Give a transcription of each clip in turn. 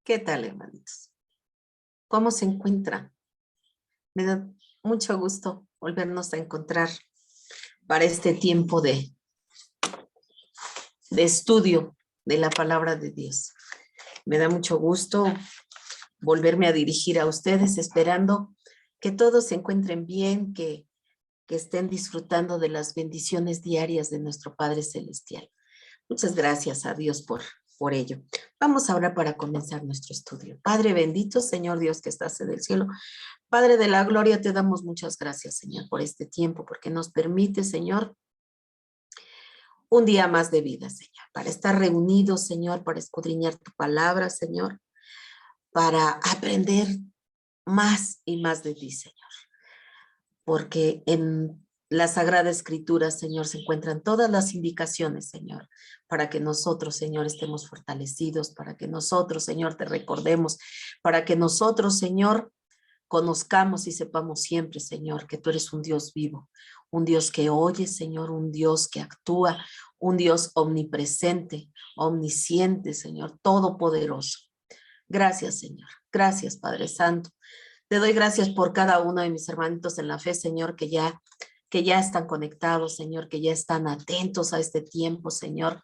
¿Qué tal, hermanitos? ¿Cómo se encuentran? Me da mucho gusto volvernos a encontrar para este tiempo de estudio de la palabra de Dios. Me da mucho gusto volverme a dirigir a ustedes, esperando que todos se encuentren bien, que estén disfrutando de las bendiciones diarias de nuestro Padre Celestial. Muchas gracias a Dios por ello. Vamos ahora para comenzar nuestro estudio. Padre bendito, Señor Dios que estás en el cielo, Padre de la gloria, te damos muchas gracias, Señor, por este tiempo, porque nos permite, Señor, un día más de vida, Señor, para estar reunidos, Señor, para escudriñar tu palabra, Señor, para aprender más y más de ti, Señor, porque en la Sagrada Escritura, Señor, se encuentran todas las indicaciones, Señor, para que nosotros, Señor, estemos fortalecidos, para que nosotros, Señor, te recordemos, para que nosotros, Señor, conozcamos y sepamos siempre, Señor, que tú eres un Dios vivo, un Dios que oye, Señor, un Dios que actúa, un Dios omnipresente, omnisciente, Señor, todopoderoso. Gracias, Señor. Gracias, Padre Santo. Te doy gracias por cada uno de mis hermanitos en la fe, Señor, que ya están conectados, Señor, que ya están atentos a este tiempo, Señor,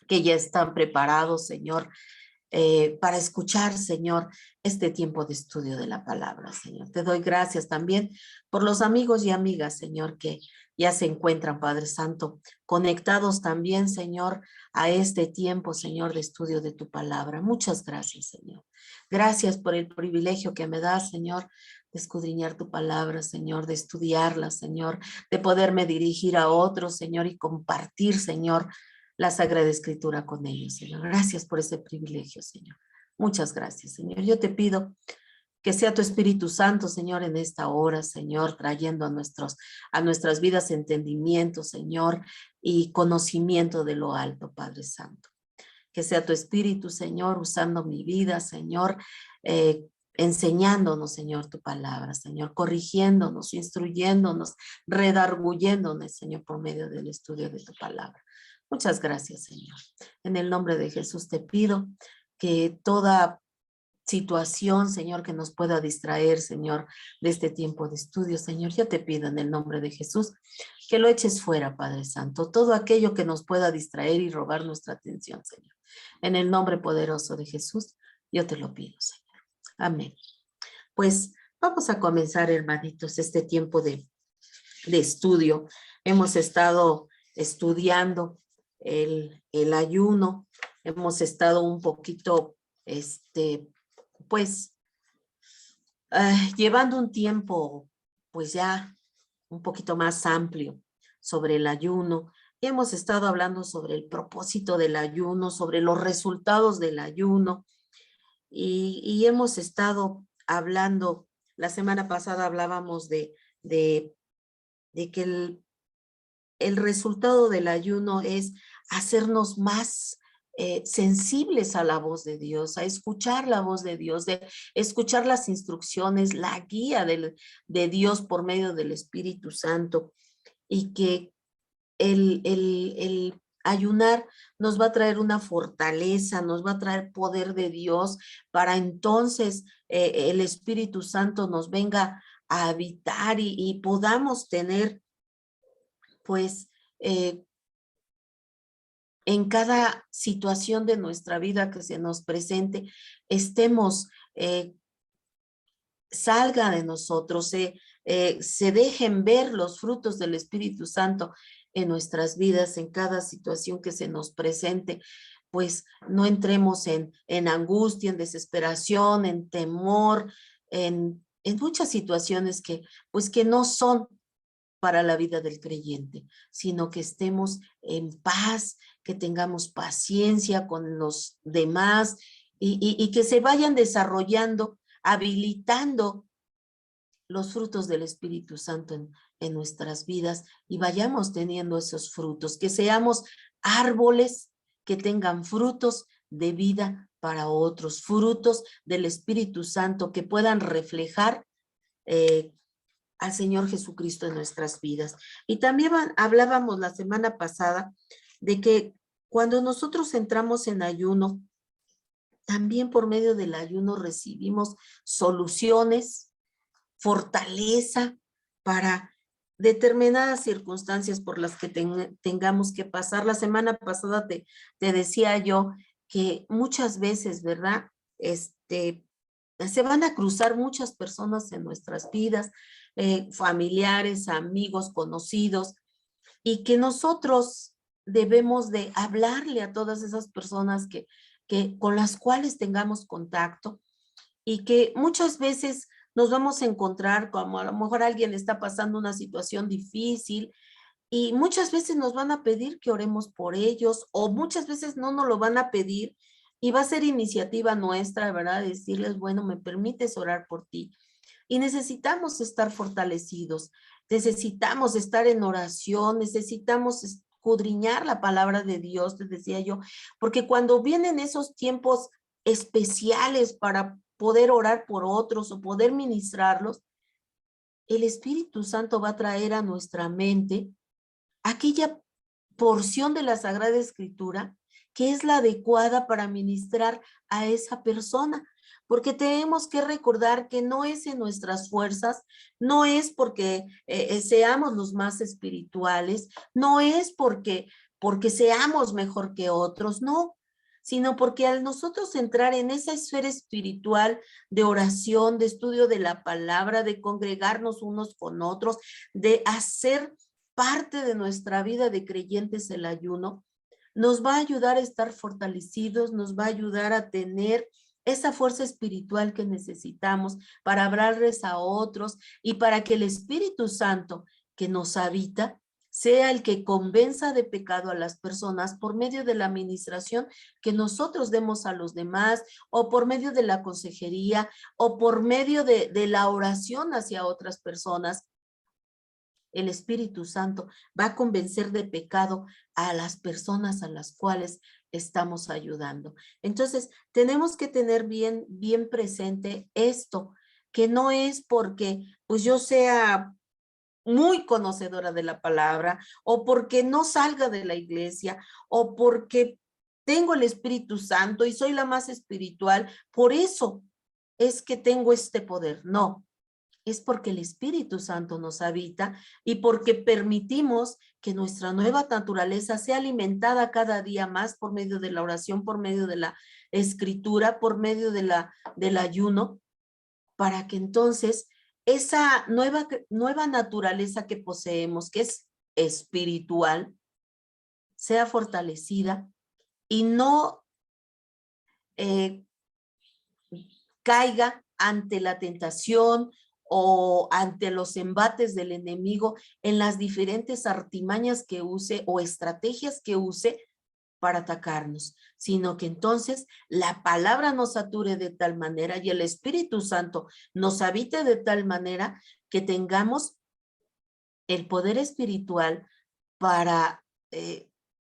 que ya están preparados, Señor, para escuchar, Señor, este tiempo de estudio de la palabra, Señor. Te doy gracias también por los amigos y amigas, Señor, que ya se encuentran, Padre Santo, conectados también, Señor, a este tiempo, Señor, de estudio de tu palabra. Muchas gracias, Señor. Gracias por el privilegio que me das, Señor, de escudriñar tu palabra, Señor, de estudiarla, Señor, de poderme dirigir a otros, Señor, y compartir, Señor, la Sagrada Escritura con ellos, Señor. Gracias por ese privilegio, Señor. Muchas gracias, Señor. Yo te pido que sea tu Espíritu Santo, Señor, en esta hora, Señor, trayendo a nuestras vidas entendimiento, Señor, y conocimiento de lo alto, Padre Santo. Que sea tu Espíritu, Señor, usando mi vida, Señor, enseñándonos, Señor, tu palabra, Señor, corrigiéndonos, instruyéndonos, redarguyéndonos, Señor, por medio del estudio de tu palabra. Muchas gracias, Señor. En el nombre de Jesús te pido que toda situación, Señor, que nos pueda distraer, Señor, de este tiempo de estudio, Señor, yo te pido en el nombre de Jesús que lo eches fuera, Padre Santo, todo aquello que nos pueda distraer y robar nuestra atención, Señor. En el nombre poderoso de Jesús, yo te lo pido, Señor. Amén. Pues vamos a comenzar, hermanitos, este tiempo de estudio. Hemos estado estudiando el ayuno, hemos estado un poquito, pues, llevando un tiempo, pues ya un poquito más amplio sobre el ayuno. Hemos estado hablando sobre el propósito del ayuno, sobre los resultados del ayuno y hemos estado hablando, la semana pasada hablábamos de que el resultado del ayuno es hacernos más sensibles a la voz de Dios, a escuchar la voz de Dios, de escuchar las instrucciones, la guía de Dios por medio del Espíritu Santo, y que el ayunar nos va a traer una fortaleza, nos va a traer poder de Dios para entonces el Espíritu Santo nos venga a habitar y podamos tener pues en cada situación de nuestra vida que se nos presente, estemos, salga de nosotros, se dejen ver los frutos del Espíritu Santo en nuestras vidas, en cada situación que se nos presente, pues no entremos en angustia, en desesperación, en temor, en muchas situaciones pues que no son para la vida del creyente, sino que estemos en paz, que tengamos paciencia con los demás y que se vayan desarrollando, habilitando los frutos del Espíritu Santo en nuestras vidas y vayamos teniendo esos frutos, que seamos árboles que tengan frutos de vida para otros, frutos del Espíritu Santo que puedan reflejar al Señor Jesucristo en nuestras vidas. Y también hablábamos la semana pasada de que cuando nosotros entramos en ayuno, también por medio del ayuno recibimos soluciones, fortaleza para determinadas circunstancias por las que tengamos que pasar. La semana pasada te decía yo que muchas veces, ¿verdad? Se van a cruzar muchas personas en nuestras vidas, familiares, amigos, conocidos, y que nosotros debemos de hablarle a todas esas personas con las cuales tengamos contacto, y que muchas veces nos vamos a encontrar como a lo mejor alguien está pasando una situación difícil y muchas veces nos van a pedir que oremos por ellos, o muchas veces no nos lo van a pedir y va a ser iniciativa nuestra, ¿verdad? Decirles, bueno, ¿me permites orar por ti? Y necesitamos estar fortalecidos, necesitamos estar en oración, necesitamos escudriñar la palabra de Dios, te decía yo, porque cuando vienen esos tiempos especiales para poder orar por otros o poder ministrarlos, el Espíritu Santo va a traer a nuestra mente aquella porción de la Sagrada Escritura que es la adecuada para ministrar a esa persona. Porque tenemos que recordar que no es en nuestras fuerzas, no es porque seamos los más espirituales, no es porque seamos mejor que otros, no, sino porque al nosotros entrar en esa esfera espiritual de oración, de estudio de la palabra, de congregarnos unos con otros, de hacer parte de nuestra vida de creyentes el ayuno, nos va a ayudar a estar fortalecidos, nos va a ayudar a tener esa fuerza espiritual que necesitamos para hablarles a otros y para que el Espíritu Santo que nos habita sea el que convenza de pecado a las personas por medio de la administración que nosotros demos a los demás, o por medio de la consejería, o por medio de la oración hacia otras personas. El Espíritu Santo va a convencer de pecado a las personas a las cuales estamos ayudando. Entonces, tenemos que tener bien presente esto, que no es porque pues yo sea muy conocedora de la palabra, o porque no salga de la iglesia, o porque tengo el Espíritu Santo y soy la más espiritual, por eso es que tengo este poder. No, es porque el Espíritu Santo nos habita y porque permitimos que nuestra nueva naturaleza sea alimentada cada día más por medio de la oración, por medio de la escritura, por medio del ayuno, para que entonces esa nueva naturaleza que poseemos, que es espiritual, sea fortalecida y no caiga ante la tentación o ante los embates del enemigo en las diferentes artimañas que use o estrategias que use para atacarnos, sino que entonces la palabra nos sature de tal manera y el Espíritu Santo nos habite de tal manera que tengamos el poder espiritual para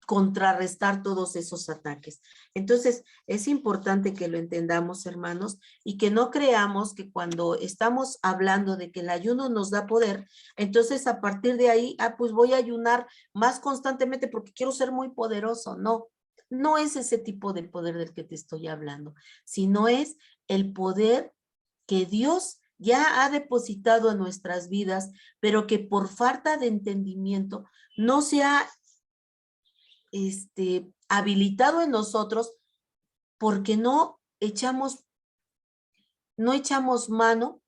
contrarrestar todos esos ataques. Entonces, es importante que lo entendamos, hermanos, y que no creamos que cuando estamos hablando de que el ayuno nos da poder, entonces a partir de ahí, pues voy a ayunar más constantemente porque quiero ser muy poderoso. No, no es ese tipo de poder del que te estoy hablando, sino es el poder que Dios ya ha depositado en nuestras vidas, pero que por falta de entendimiento no se ha habilitado en nosotros, porque no echamos mano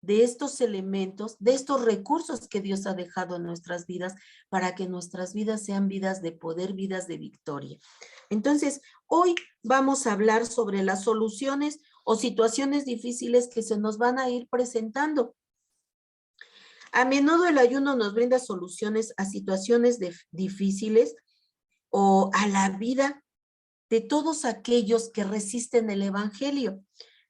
de estos elementos, de estos recursos que Dios ha dejado en nuestras vidas, para que nuestras vidas sean vidas de poder, vidas de victoria. Entonces, hoy vamos a hablar sobre las soluciones o situaciones difíciles que se nos van a ir presentando. A menudo el ayuno nos brinda soluciones a situaciones difíciles o a la vida de todos aquellos que resisten el evangelio.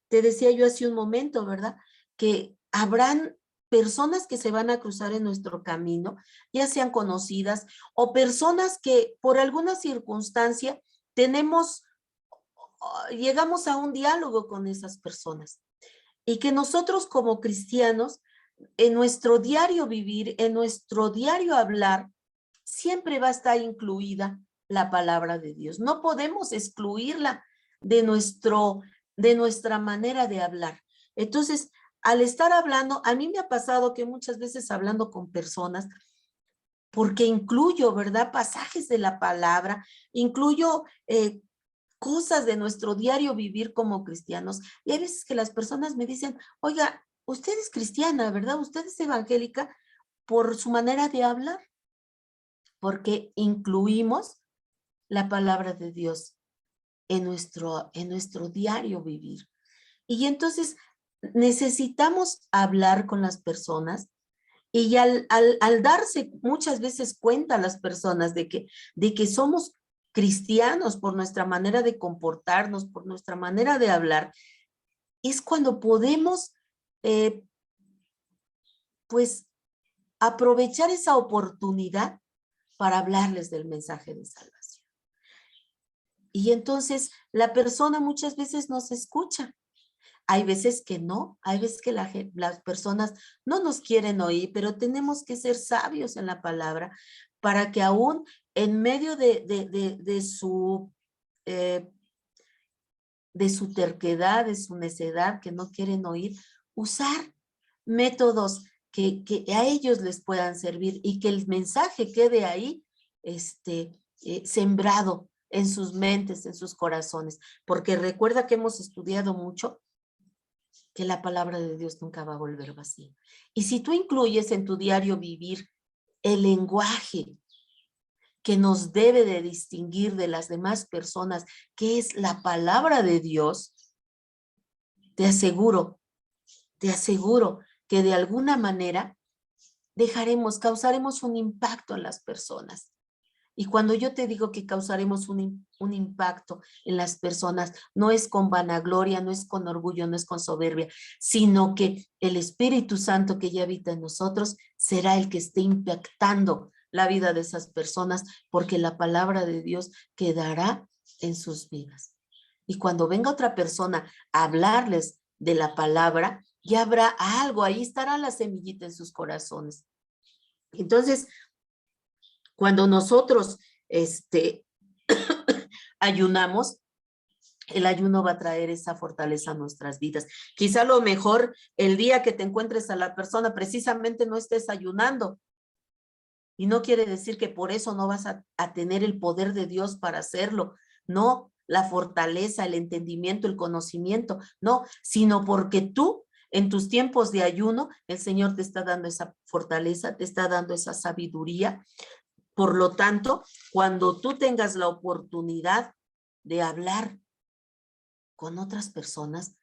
Te decía yo hace un momento, ¿verdad? Que habrán personas que se van a cruzar en nuestro camino, ya sean conocidas o personas que por alguna circunstancia llegamos a un diálogo con esas personas, y que nosotros como cristianos, en nuestro diario vivir, en nuestro diario hablar, siempre va a estar incluida la palabra de Dios. No podemos excluirla de nuestra manera de hablar. Entonces, al estar hablando, a mí me ha pasado que muchas veces hablando con personas, porque incluyo, ¿verdad? Pasajes de la palabra, incluyo cosas de nuestro diario vivir como cristianos. Y hay veces que las personas me dicen, oiga, usted es cristiana, ¿verdad? Usted es evangélica por su manera de hablar, porque incluimos la palabra de Dios en nuestro diario vivir. Y entonces necesitamos hablar con las personas y al darse muchas veces cuenta las personas de que somos cristianos por nuestra manera de comportarnos, por nuestra manera de hablar, es cuando podemos pues aprovechar esa oportunidad para hablarles del mensaje de salvación. Y entonces la persona muchas veces nos escucha. Hay veces que no, hay veces que las personas no nos quieren oír, pero tenemos que ser sabios en la palabra para que aún en medio de su terquedad, de su necedad, que no quieren oír, usar métodos que a ellos les puedan servir y que el mensaje quede ahí sembrado en sus mentes, en sus corazones. Porque recuerda que hemos estudiado mucho que la palabra de Dios nunca va a volver vacía. Y si tú incluyes en tu diario vivir el lenguaje que nos debe de distinguir de las demás personas, que es la palabra de Dios, te aseguro que de alguna manera causaremos un impacto en las personas. Y cuando yo te digo que causaremos un impacto en las personas, no es con vanagloria, no es con orgullo, no es con soberbia, sino que el Espíritu Santo que ya habita en nosotros será el que esté impactando la vida de esas personas, porque la palabra de Dios quedará en sus vidas. Y cuando venga otra persona a hablarles de la palabra, ya habrá algo, ahí estará la semillita en sus corazones. Entonces, cuando nosotros ayunamos, el ayuno va a traer esa fortaleza a nuestras vidas. Quizá a lo mejor el día que te encuentres a la persona precisamente no estés ayunando. Y no quiere decir que por eso no vas a tener el poder de Dios para hacerlo. No, la fortaleza, el entendimiento, el conocimiento. No, sino porque tú en tus tiempos de ayuno, el Señor te está dando esa fortaleza, te está dando esa sabiduría. Por lo tanto, cuando tú tengas la oportunidad de hablar con otras personas,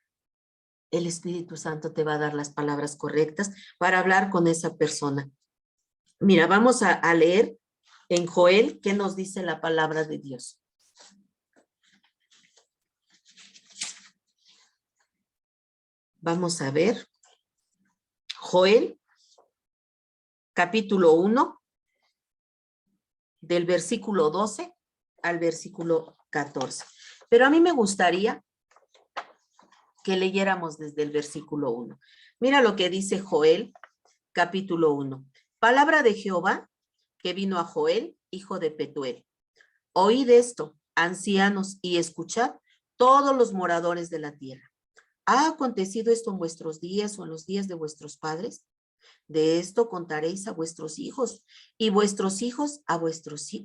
el Espíritu Santo te va a dar las palabras correctas para hablar con esa persona. Mira, vamos a leer en Joel qué nos dice la palabra de Dios. Vamos a ver. Joel, capítulo 1, del versículo 12 al versículo 14. Pero a mí me gustaría que leyéramos desde el versículo 1. Mira lo que dice Joel, capítulo 1. Palabra de Jehová que vino a Joel, hijo de Petuel. Oíd esto, ancianos, y escuchad todos los moradores de la tierra. ¿Ha acontecido esto en vuestros días o en los días de vuestros padres? De esto contaréis a vuestros hijos, y vuestros hijos a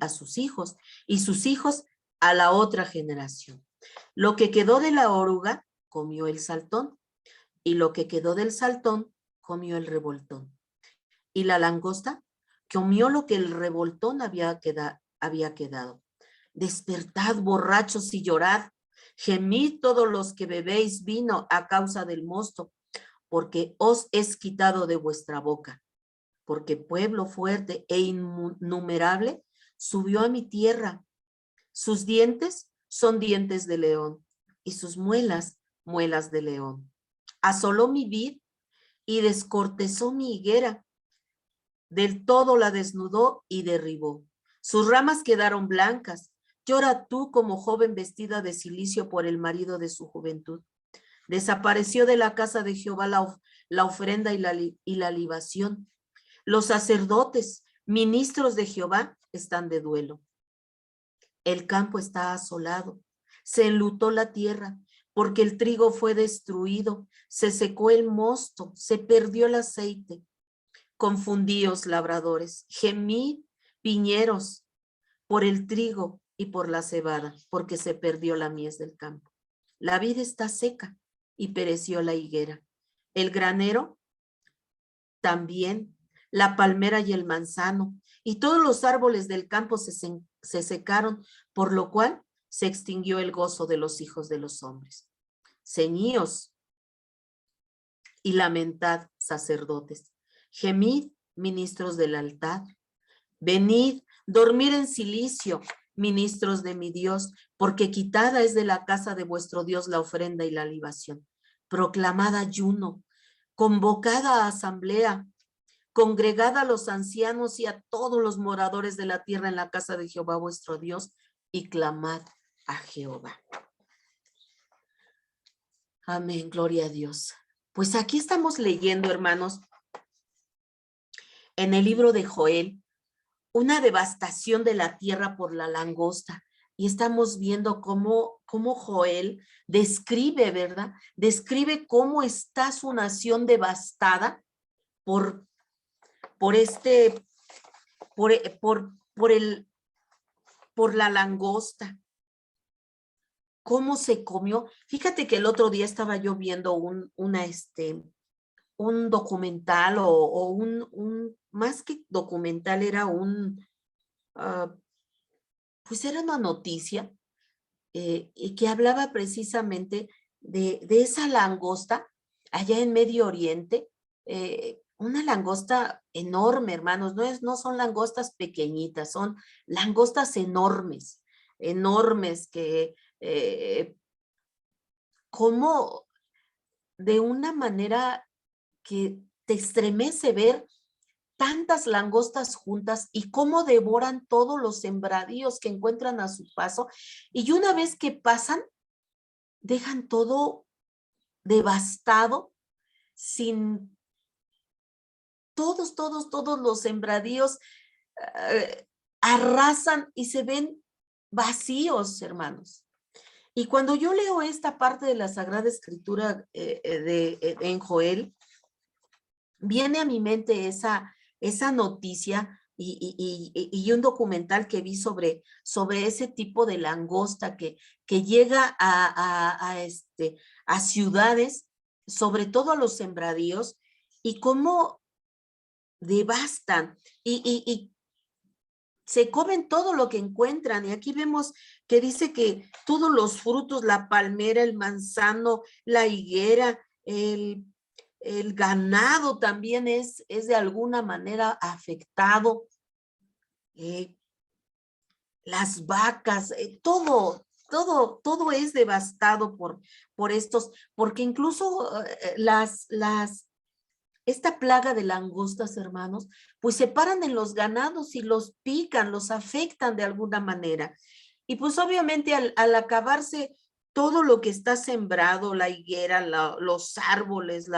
sus hijos, y sus hijos a la otra generación. Lo que quedó de la oruga comió el saltón, y lo que quedó del saltón comió el revoltón. Y la langosta comió lo que el revoltón había quedado. Despertad, borrachos, y llorad. Gemid todos los que bebéis vino a causa del mosto, porque os es quitado de vuestra boca. Porque pueblo fuerte e innumerable subió a mi tierra. Sus dientes son dientes de león, y sus muelas, muelas de león. Asoló mi vid y descortezó mi higuera. Del todo la desnudó y derribó. Sus ramas quedaron blancas. Llora tú como joven vestida de cilicio por el marido de su juventud. Desapareció de la casa de Jehová la ofrenda y la libación. Los sacerdotes, ministros de Jehová, están de duelo. El campo está asolado. Se enlutó la tierra, porque el trigo fue destruido, se secó el mosto, se perdió el aceite. Confundíos, labradores, gemid, viñeros, por el trigo y por la cebada, porque se perdió la mies del campo. La vid está seca y pereció la higuera. El granero también, la palmera y el manzano, y todos los árboles del campo se secaron, por lo cual se extinguió el gozo de los hijos de los hombres. Ceñíos y lamentad, sacerdotes. Gemid, ministros del altar. Venid, dormir en cilicio, ministros de mi Dios, porque quitada es de la casa de vuestro Dios la ofrenda y la libación. Proclamad ayuno, convocada a asamblea, congregad a los ancianos y a todos los moradores de la tierra en la casa de Jehová vuestro Dios, y clamad a Jehová. Amén, gloria a Dios. Pues aquí estamos leyendo, hermanos, en el libro de Joel, una devastación de la tierra por la langosta. Y estamos viendo cómo Joel describe, ¿verdad? Describe cómo está su nación devastada por la langosta. Cómo se comió. Fíjate que el otro día estaba yo viendo un documental o más que documental, era pues era una noticia y que hablaba precisamente de esa langosta allá en Medio Oriente, una langosta enorme, hermanos, no son langostas pequeñitas, son langostas enormes, enormes que como de una manera que te estremece ver tantas langostas juntas y cómo devoran todos los sembradíos que encuentran a su paso. Y una vez que pasan, dejan todo devastado, sin todos los sembradíos arrasan y se ven vacíos, hermanos. Y cuando yo leo esta parte de la Sagrada Escritura en Joel, viene a mi mente esa noticia y un documental que vi sobre ese tipo de langosta que llega a ciudades, sobre todo a los sembradíos, y cómo devastan y se comen todo lo que encuentran. Y aquí vemos que dice que todos los frutos, la palmera, el manzano, la higuera, el ganado también es de alguna manera afectado. Las vacas, todo es devastado por estos, porque incluso esta plaga de langostas, hermanos, pues se paran en los ganados y los pican, los afectan de alguna manera. Y pues obviamente al acabarse todo lo que está sembrado, la higuera, los árboles,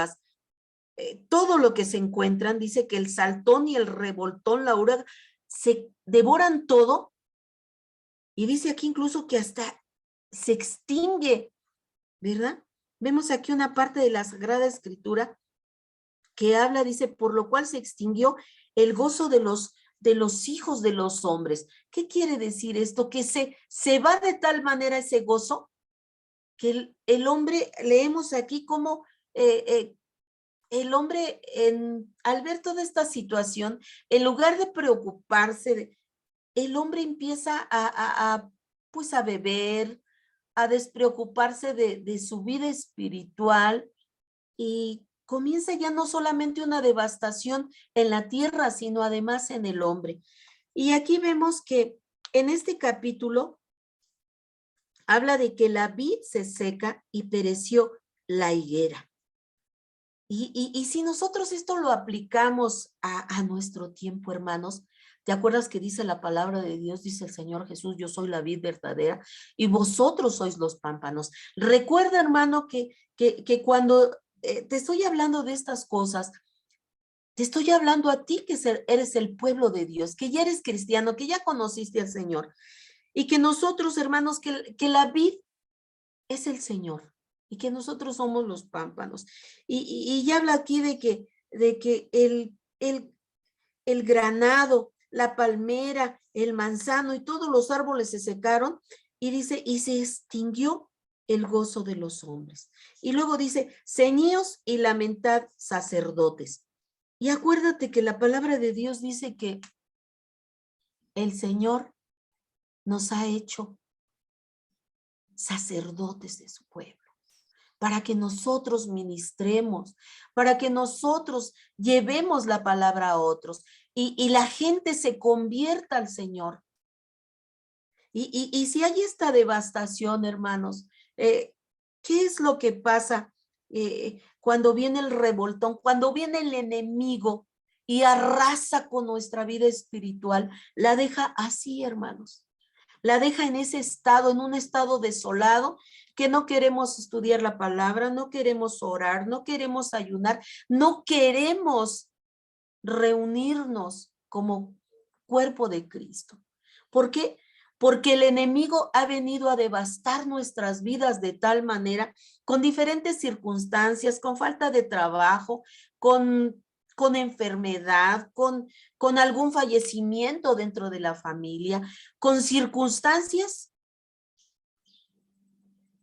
todo lo que se encuentran, dice que el saltón y el revoltón, la uraga, se devoran todo. Y dice aquí incluso que hasta se extingue, ¿verdad? Vemos aquí una parte de la Sagrada Escritura que habla, dice, por lo cual se extinguió el gozo de los hijos de los hombres. ¿Qué quiere decir esto? Que se va de tal manera ese gozo que el hombre, leemos aquí como el hombre, al ver toda esta situación, en lugar de preocuparse, el hombre empieza pues a beber, a despreocuparse de su vida espiritual, y comienza ya no solamente una devastación en la tierra, sino además en el hombre. Y aquí vemos que en este capítulo habla de que la vid se seca y pereció la higuera. Y si nosotros esto lo aplicamos a nuestro tiempo, hermanos, ¿te acuerdas que dice la palabra de Dios? Dice el Señor Jesús, yo soy la vid verdadera y vosotros sois los pámpanos. Recuerda, hermano, que cuando te estoy hablando de estas cosas, te estoy hablando a ti que eres el pueblo de Dios, que ya eres cristiano, que ya conociste al Señor. Y que nosotros, hermanos, que la vid es el Señor y que nosotros somos los pámpanos. Y ya habla aquí de que el granado, la palmera, el manzano y todos los árboles se secaron, y dice, y se extinguió el gozo de los hombres. Y luego dice, ceñíos y lamentad, sacerdotes. Y acuérdate que la palabra de Dios dice que el Señor nos ha hecho sacerdotes de su pueblo, para que nosotros ministremos, para que nosotros llevemos la palabra a otros y la gente se convierta al Señor. Y si hay esta devastación, hermanos, ¿qué es lo que pasa cuando viene el revoltón, cuando viene el enemigo y arrasa con nuestra vida espiritual? La deja así, hermanos. La deja en ese estado, en un estado desolado, que no queremos estudiar la palabra, no queremos orar, no queremos ayunar, no queremos reunirnos como cuerpo de Cristo. ¿Por qué? Porque el enemigo ha venido a devastar nuestras vidas de tal manera, con diferentes circunstancias, con falta de trabajo, con enfermedad, con algún fallecimiento dentro de la familia, con circunstancias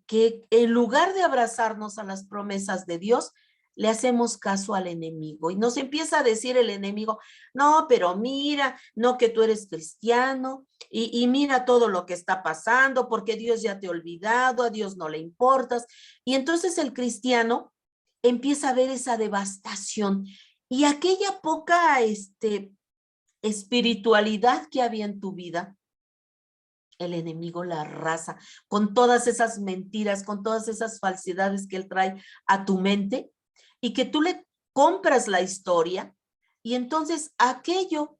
que en lugar de abrazarnos a las promesas de Dios, le hacemos caso al enemigo y nos empieza a decir el enemigo, no, pero mira, no que tú eres cristiano y mira todo lo que está pasando porque Dios ya te ha olvidado, a Dios no le importas. Y entonces el cristiano empieza a ver esa devastación y aquella poca espiritualidad que había en tu vida, el enemigo la arrasa con todas esas mentiras, con todas esas falsedades que él trae a tu mente y que tú le compras la historia y entonces aquello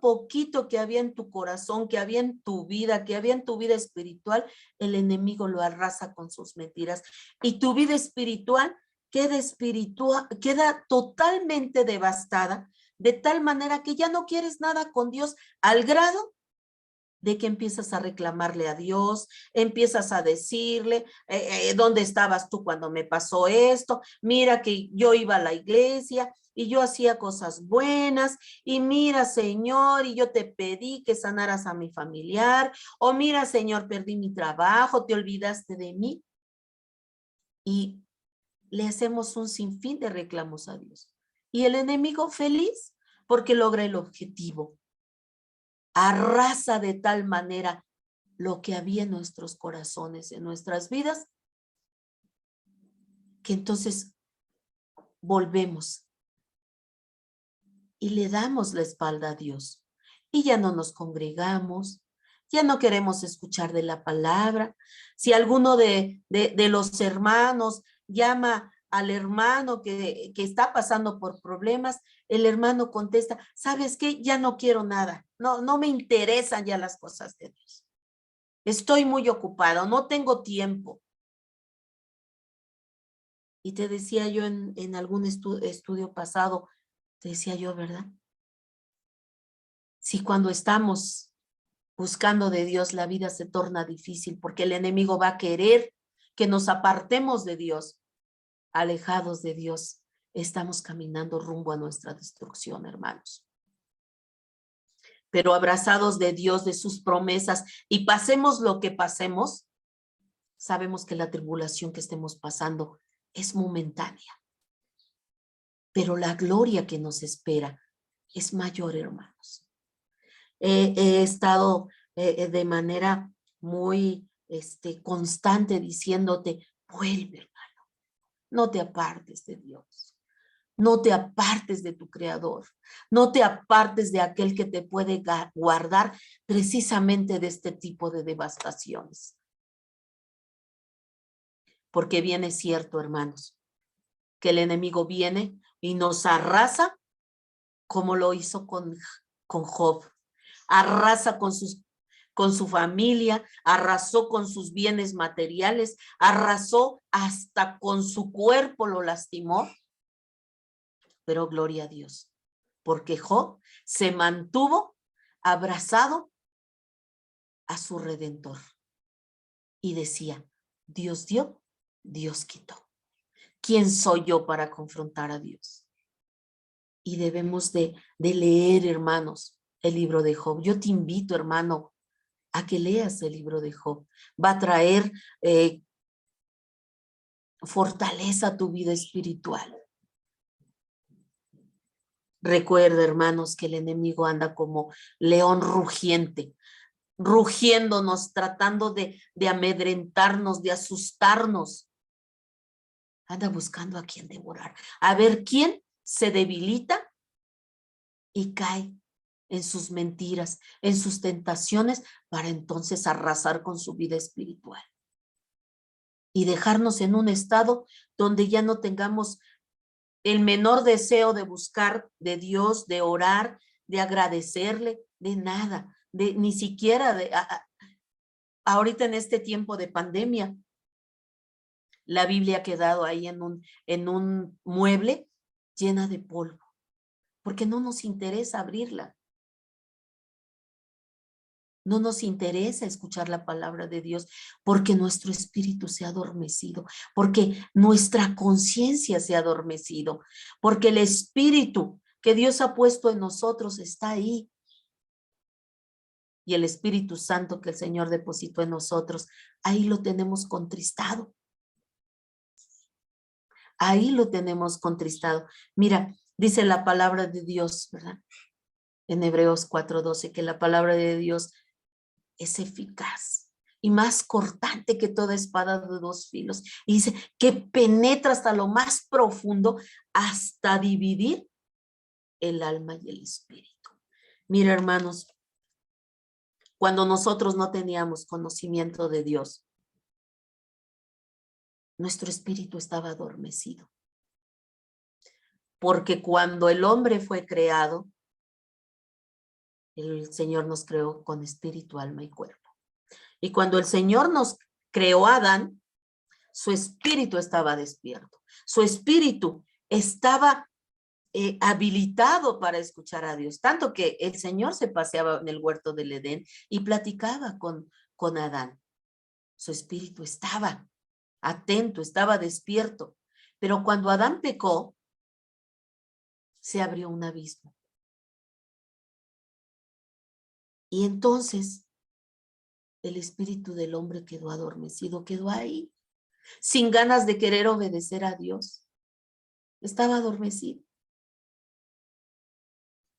poquito que había en tu corazón, que había en tu vida, que había en tu vida espiritual, el enemigo lo arrasa con sus mentiras y tu vida espiritual queda totalmente devastada, de tal manera que ya no quieres nada con Dios, al grado de que empiezas a reclamarle a Dios, empiezas a decirle, ¿dónde estabas tú cuando me pasó esto? Mira que yo iba a la iglesia y yo hacía cosas buenas y mira, Señor, y yo te pedí que sanaras a mi familiar, o mira, Señor, perdí mi trabajo, te olvidaste de mí. Y le hacemos un sinfín de reclamos a Dios. Y el enemigo feliz porque logra el objetivo. Arrasa de tal manera lo que había en nuestros corazones, en nuestras vidas, que entonces volvemos y le damos la espalda a Dios. Y ya no nos congregamos, ya no queremos escuchar de la palabra. Si alguno de los hermanos llama al hermano que está pasando por problemas, el hermano contesta, ¿sabes qué? Ya no quiero nada, no me interesan ya las cosas de Dios. Estoy muy ocupado, no tengo tiempo. Y te decía yo en algún estudio pasado, te decía yo, ¿verdad? Si cuando estamos buscando de Dios, la vida se torna difícil porque el enemigo va a querer que nos apartemos de Dios. Alejados de Dios, estamos caminando rumbo a nuestra destrucción, hermanos. Pero abrazados de Dios, de sus promesas, y pasemos lo que pasemos, sabemos que la tribulación que estemos pasando es momentánea. Pero la gloria que nos espera es mayor, hermanos. He estado de manera muy constante diciéndote, vuelve, hermano, no te apartes de Dios, no te apartes de tu Creador, no te apartes de aquel que te puede guardar precisamente de este tipo de devastaciones. Porque bien es cierto, hermanos, que el enemigo viene y nos arrasa como lo hizo con Job. Arrasa con su familia, arrasó con sus bienes materiales, arrasó hasta con su cuerpo, lo lastimó. Pero gloria a Dios, porque Job se mantuvo abrazado a su Redentor. y decía, Dios dio, Dios quitó. ¿Quién soy yo para confrontar a Dios? Y debemos de leer, hermanos, el libro de Job. Yo te invito, hermano, a que leas el libro de Job. Va a traer fortaleza a tu vida espiritual. Recuerda, hermanos, que el enemigo anda como león rugiente, rugiéndonos, tratando de amedrentarnos, de asustarnos. Anda buscando a quien devorar, a ver quién se debilita y cae en sus mentiras, en sus tentaciones, para entonces arrasar con su vida espiritual y dejarnos en un estado donde ya no tengamos el menor deseo de buscar de Dios, de orar, de agradecerle, de nada, de ni siquiera de ahorita en este tiempo de pandemia. La Biblia ha quedado ahí en un mueble llena de polvo, porque no nos interesa abrirla. No nos interesa escuchar la palabra de Dios porque nuestro espíritu se ha adormecido, porque nuestra conciencia se ha adormecido, porque el espíritu que Dios ha puesto en nosotros está ahí. Y el Espíritu Santo que el Señor depositó en nosotros, ahí lo tenemos contristado. Ahí lo tenemos contristado. Mira, dice la palabra de Dios, ¿verdad? En Hebreos 4:12, que la palabra de Dios es eficaz y más cortante que toda espada de dos filos. Y dice que penetra hasta lo más profundo, hasta dividir el alma y el espíritu. Mira, hermanos, cuando nosotros no teníamos conocimiento de Dios, nuestro espíritu estaba adormecido. Porque cuando el hombre fue creado, el Señor nos creó con espíritu, alma y cuerpo. Y cuando el Señor nos creó a Adán, su espíritu estaba despierto. Su espíritu estaba habilitado para escuchar a Dios. Tanto que el Señor se paseaba en el huerto del Edén y platicaba con Adán. Su espíritu estaba atento, estaba despierto. Pero cuando Adán pecó, se abrió un abismo. Y entonces el espíritu del hombre quedó adormecido, quedó ahí, sin ganas de querer obedecer a Dios. Estaba adormecido.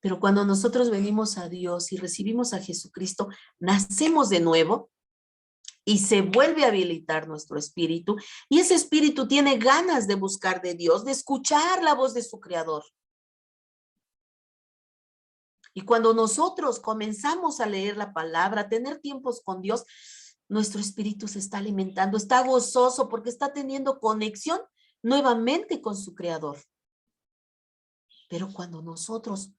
Pero cuando nosotros venimos a Dios y recibimos a Jesucristo, nacemos de nuevo y se vuelve a habilitar nuestro espíritu. Y ese espíritu tiene ganas de buscar de Dios, de escuchar la voz de su Creador. Y cuando nosotros comenzamos a leer la palabra, a tener tiempos con Dios, nuestro espíritu se está alimentando, está gozoso porque está teniendo conexión nuevamente con su Creador. Pero cuando nosotros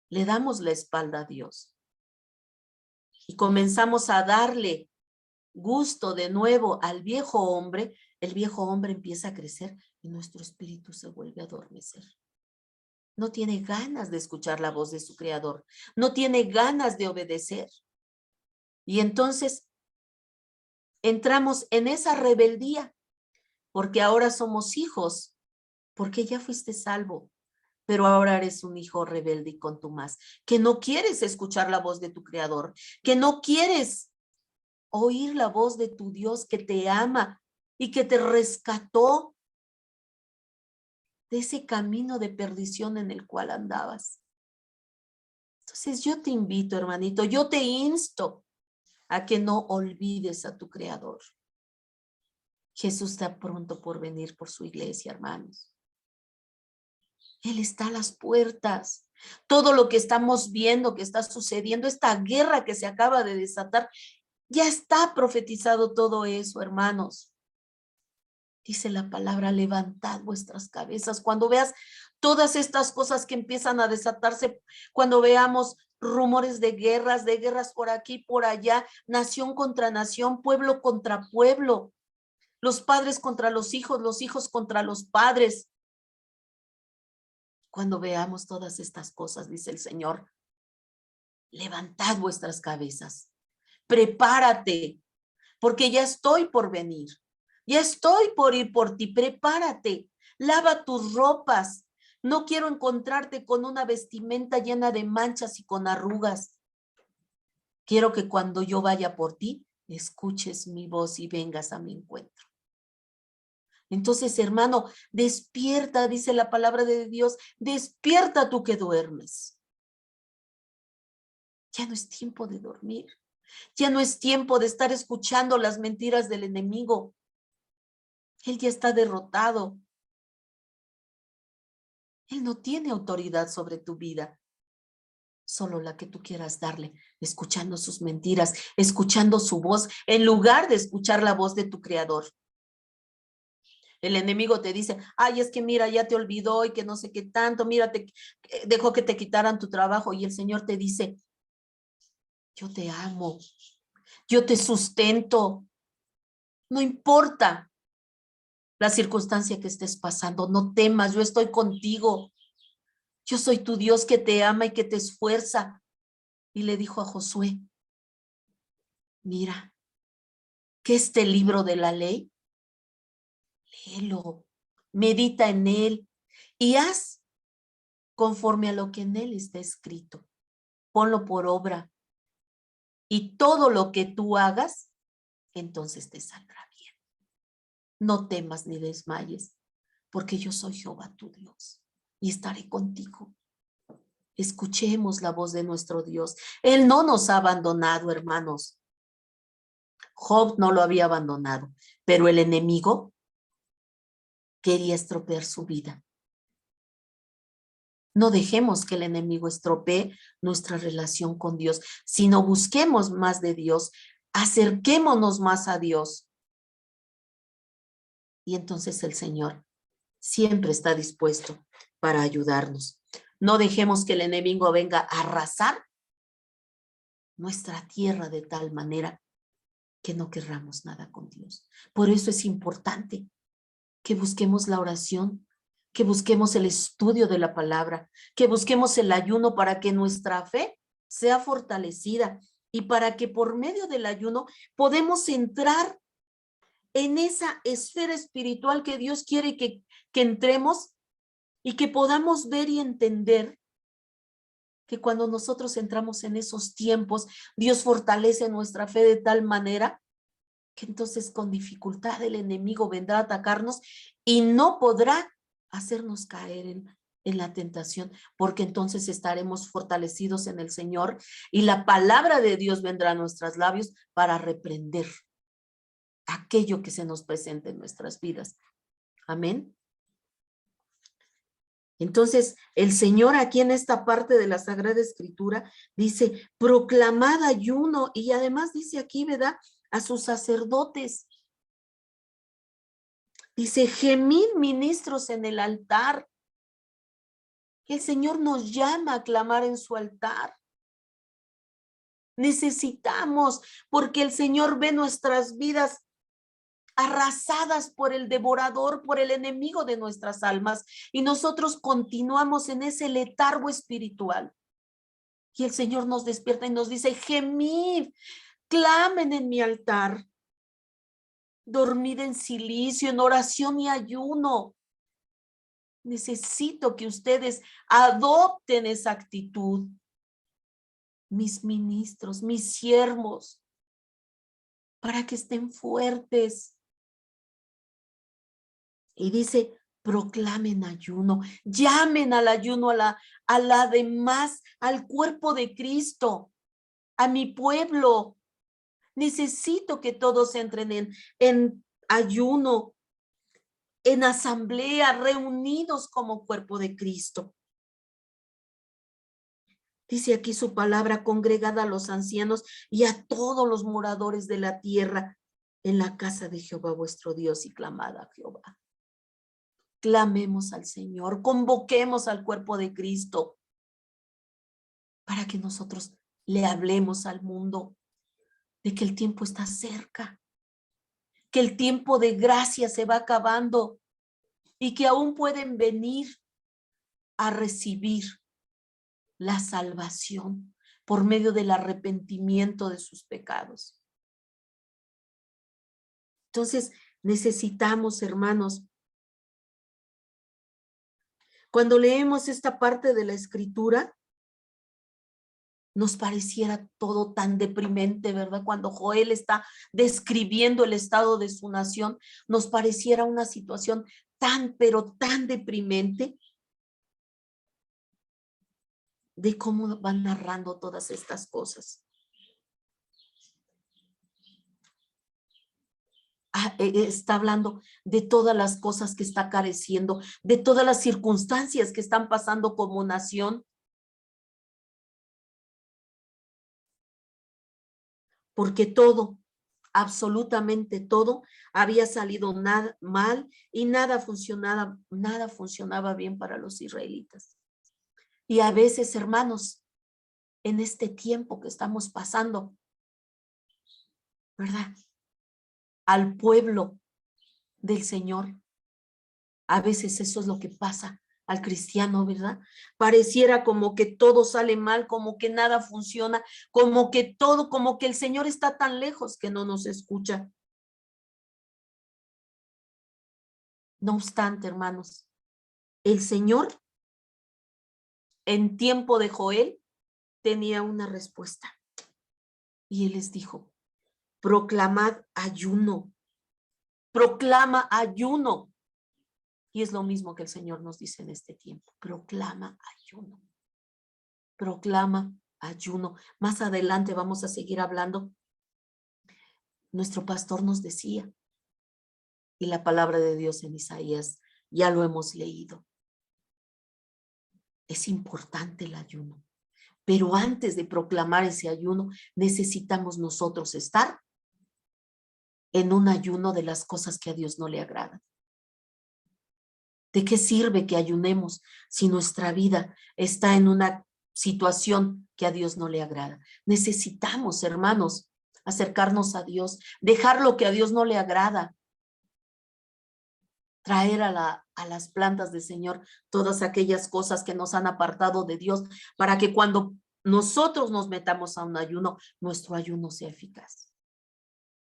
le damos la espalda a Dios y comenzamos a darle gusto de nuevo al viejo hombre, el viejo hombre empieza a crecer y nuestro espíritu se vuelve a adormecer. No tiene ganas de escuchar la voz de su Creador, no tiene ganas de obedecer. Y entonces entramos en esa rebeldía, porque ahora somos hijos, porque ya fuiste salvo, pero ahora eres un hijo rebelde y contumaz, que no quieres escuchar la voz de tu Creador, que no quieres oír la voz de tu Dios que te ama y que te rescató de ese camino de perdición en el cual andabas. Entonces yo te invito, hermanito, yo te insto a que no olvides a tu Creador. Jesús está pronto por venir por su iglesia, hermanos. Él está a las puertas. Todo lo que estamos viendo que está sucediendo, esta guerra que se acaba de desatar, ya está profetizado todo eso, hermanos. Dice la palabra, levantad vuestras cabezas. Cuando veas todas estas cosas que empiezan a desatarse, cuando veamos rumores de guerras por aquí, por allá, nación contra nación, pueblo contra pueblo, los padres contra los hijos contra los padres. Cuando veamos todas estas cosas, dice el Señor, levantad vuestras cabezas, prepárate, porque ya estoy por venir. Ya estoy por ir por ti. Prepárate, lava tus ropas. No quiero encontrarte con una vestimenta llena de manchas y con arrugas. Quiero que cuando yo vaya por ti, escuches mi voz y vengas a mi encuentro. Entonces, hermano, despierta, dice la palabra de Dios, despierta tú que duermes. Ya no es tiempo de dormir. Ya no es tiempo de estar escuchando las mentiras del enemigo. Él ya está derrotado. Él no tiene autoridad sobre tu vida, solo la que tú quieras darle, escuchando sus mentiras, escuchando su voz, en lugar de escuchar la voz de tu creador. El enemigo te dice, ay, es que mira, ya te olvidó y que no sé qué tanto, mira, dejó que te quitaran tu trabajo. Y el Señor te dice, yo te amo, yo te sustento, no importa la circunstancia que estés pasando, no temas, yo estoy contigo. Yo soy tu Dios que te ama y que te esfuerza. Y le dijo a Josué, mira, que este libro de la ley, léelo, medita en él y haz conforme a lo que en él está escrito. Ponlo por obra y todo lo que tú hagas, entonces te saldrá bien. No temas ni desmayes, porque yo soy Jehová tu Dios y estaré contigo. Escuchemos la voz de nuestro Dios. Él no nos ha abandonado, hermanos. Job no lo había abandonado, pero el enemigo quería estropear su vida. No dejemos que el enemigo estropee nuestra relación con Dios, sino busquemos más de Dios, acerquémonos más a Dios. Y entonces el Señor siempre está dispuesto para ayudarnos. No dejemos que el enemigo venga a arrasar nuestra tierra de tal manera que no querramos nada con Dios. Por eso es importante que busquemos la oración, que busquemos el estudio de la palabra, que busquemos el ayuno para que nuestra fe sea fortalecida y para que por medio del ayuno podemos entrar en esa esfera espiritual que Dios quiere que entremos y que podamos ver y entender que cuando nosotros entramos en esos tiempos, Dios fortalece nuestra fe de tal manera que entonces con dificultad el enemigo vendrá a atacarnos y no podrá hacernos caer en la tentación, porque entonces estaremos fortalecidos en el Señor y la palabra de Dios vendrá a nuestros labios para reprender aquello que se nos presente en nuestras vidas. Amén. Entonces, el Señor aquí en esta parte de la Sagrada Escritura dice, proclamad ayuno, y además dice aquí, ¿verdad? A sus sacerdotes. Dice, gemid ministros en el altar. El Señor nos llama a clamar en su altar. Necesitamos, porque el Señor ve nuestras vidas arrasadas por el devorador, por el enemigo de nuestras almas, y nosotros continuamos en ese letargo espiritual. Y el Señor nos despierta y nos dice, gemid, clamen en mi altar, dormid en silicio, en oración y ayuno. Necesito que ustedes adopten esa actitud. Mis ministros, mis siervos, para que estén fuertes. Y dice, proclamen ayuno, llamen al ayuno a la demás, al cuerpo de Cristo, a mi pueblo. Necesito que todos entren en ayuno, en asamblea, reunidos como cuerpo de Cristo. Dice aquí su palabra, congregada a los ancianos y a todos los moradores de la tierra en la casa de Jehová vuestro Dios y clamad a Jehová. Clamemos al Señor, convoquemos al cuerpo de Cristo para que nosotros le hablemos al mundo de que el tiempo está cerca, que el tiempo de gracia se va acabando y que aún pueden venir a recibir la salvación por medio del arrepentimiento de sus pecados. Entonces, necesitamos, hermanos, cuando leemos esta parte de la Escritura, nos pareciera todo tan deprimente, ¿verdad? Cuando Joel está describiendo el estado de su nación, nos pareciera una situación tan, pero tan deprimente de cómo van narrando todas estas cosas. Está hablando de todas las cosas que está careciendo, de todas las circunstancias que están pasando como nación. Porque todo, absolutamente todo, había salido mal y nada funcionaba bien para los israelitas. Y a veces, hermanos, en este tiempo que estamos pasando, ¿verdad? Al pueblo del Señor, a veces eso es lo que pasa al cristiano, ¿verdad? Pareciera como que todo sale mal, como que nada funciona, como que todo, como que el Señor está tan lejos que no nos escucha. No obstante, hermanos, el Señor en tiempo de Joel tenía una respuesta. Y él les dijo, proclamad ayuno, proclama ayuno. Y es lo mismo que el Señor nos dice en este tiempo, proclama ayuno, proclama ayuno. Más adelante vamos a seguir hablando. Nuestro pastor nos decía, y la palabra de Dios en Isaías ya lo hemos leído. Es importante el ayuno. Pero antes de proclamar ese ayuno, necesitamos nosotros estar en un ayuno de las cosas que a Dios no le agradan. ¿De qué sirve que ayunemos si nuestra vida está en una situación que a Dios no le agrada? Necesitamos, hermanos, acercarnos a Dios, dejar lo que a Dios no le agrada, traer a las plantas del Señor todas aquellas cosas que nos han apartado de Dios, para que cuando nosotros nos metamos a un ayuno, nuestro ayuno sea eficaz.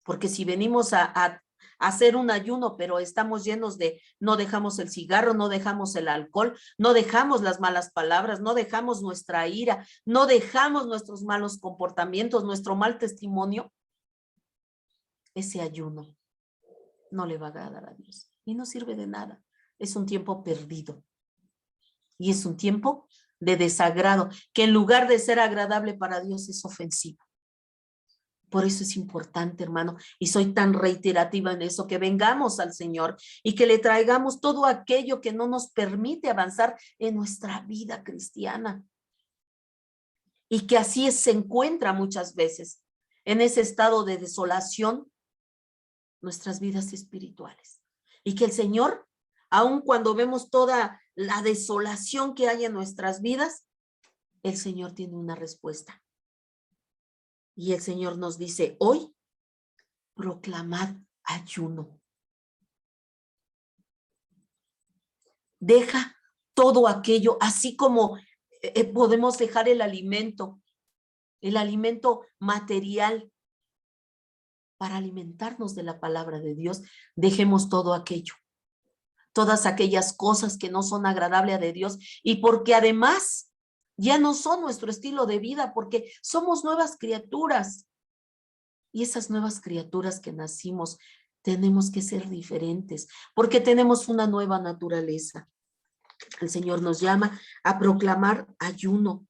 Porque si venimos a hacer un ayuno, pero estamos llenos de, no dejamos el cigarro, no dejamos el alcohol, no dejamos las malas palabras, no dejamos nuestra ira, no dejamos nuestros malos comportamientos, nuestro mal testimonio, ese ayuno no le va a agradar a Dios y no sirve de nada. Es un tiempo perdido y es un tiempo de desagrado, que en lugar de ser agradable para Dios es ofensivo. Por eso es importante, hermano, y soy tan reiterativa en eso, que vengamos al Señor y que le traigamos todo aquello que no nos permite avanzar en nuestra vida cristiana. Y que así se encuentra muchas veces en ese estado de desolación nuestras vidas espirituales. Y que el Señor, aun cuando vemos toda la desolación que hay en nuestras vidas, el Señor tiene una respuesta. Y el Señor nos dice, hoy, proclamad ayuno. Deja todo aquello, así como podemos dejar el alimento material para alimentarnos de la palabra de Dios. Dejemos todo aquello, todas aquellas cosas que no son agradables a de Dios, y porque además ya no son nuestro estilo de vida, porque somos nuevas criaturas. Y esas nuevas criaturas que nacimos, tenemos que ser diferentes, porque tenemos una nueva naturaleza. El Señor nos llama a proclamar ayuno.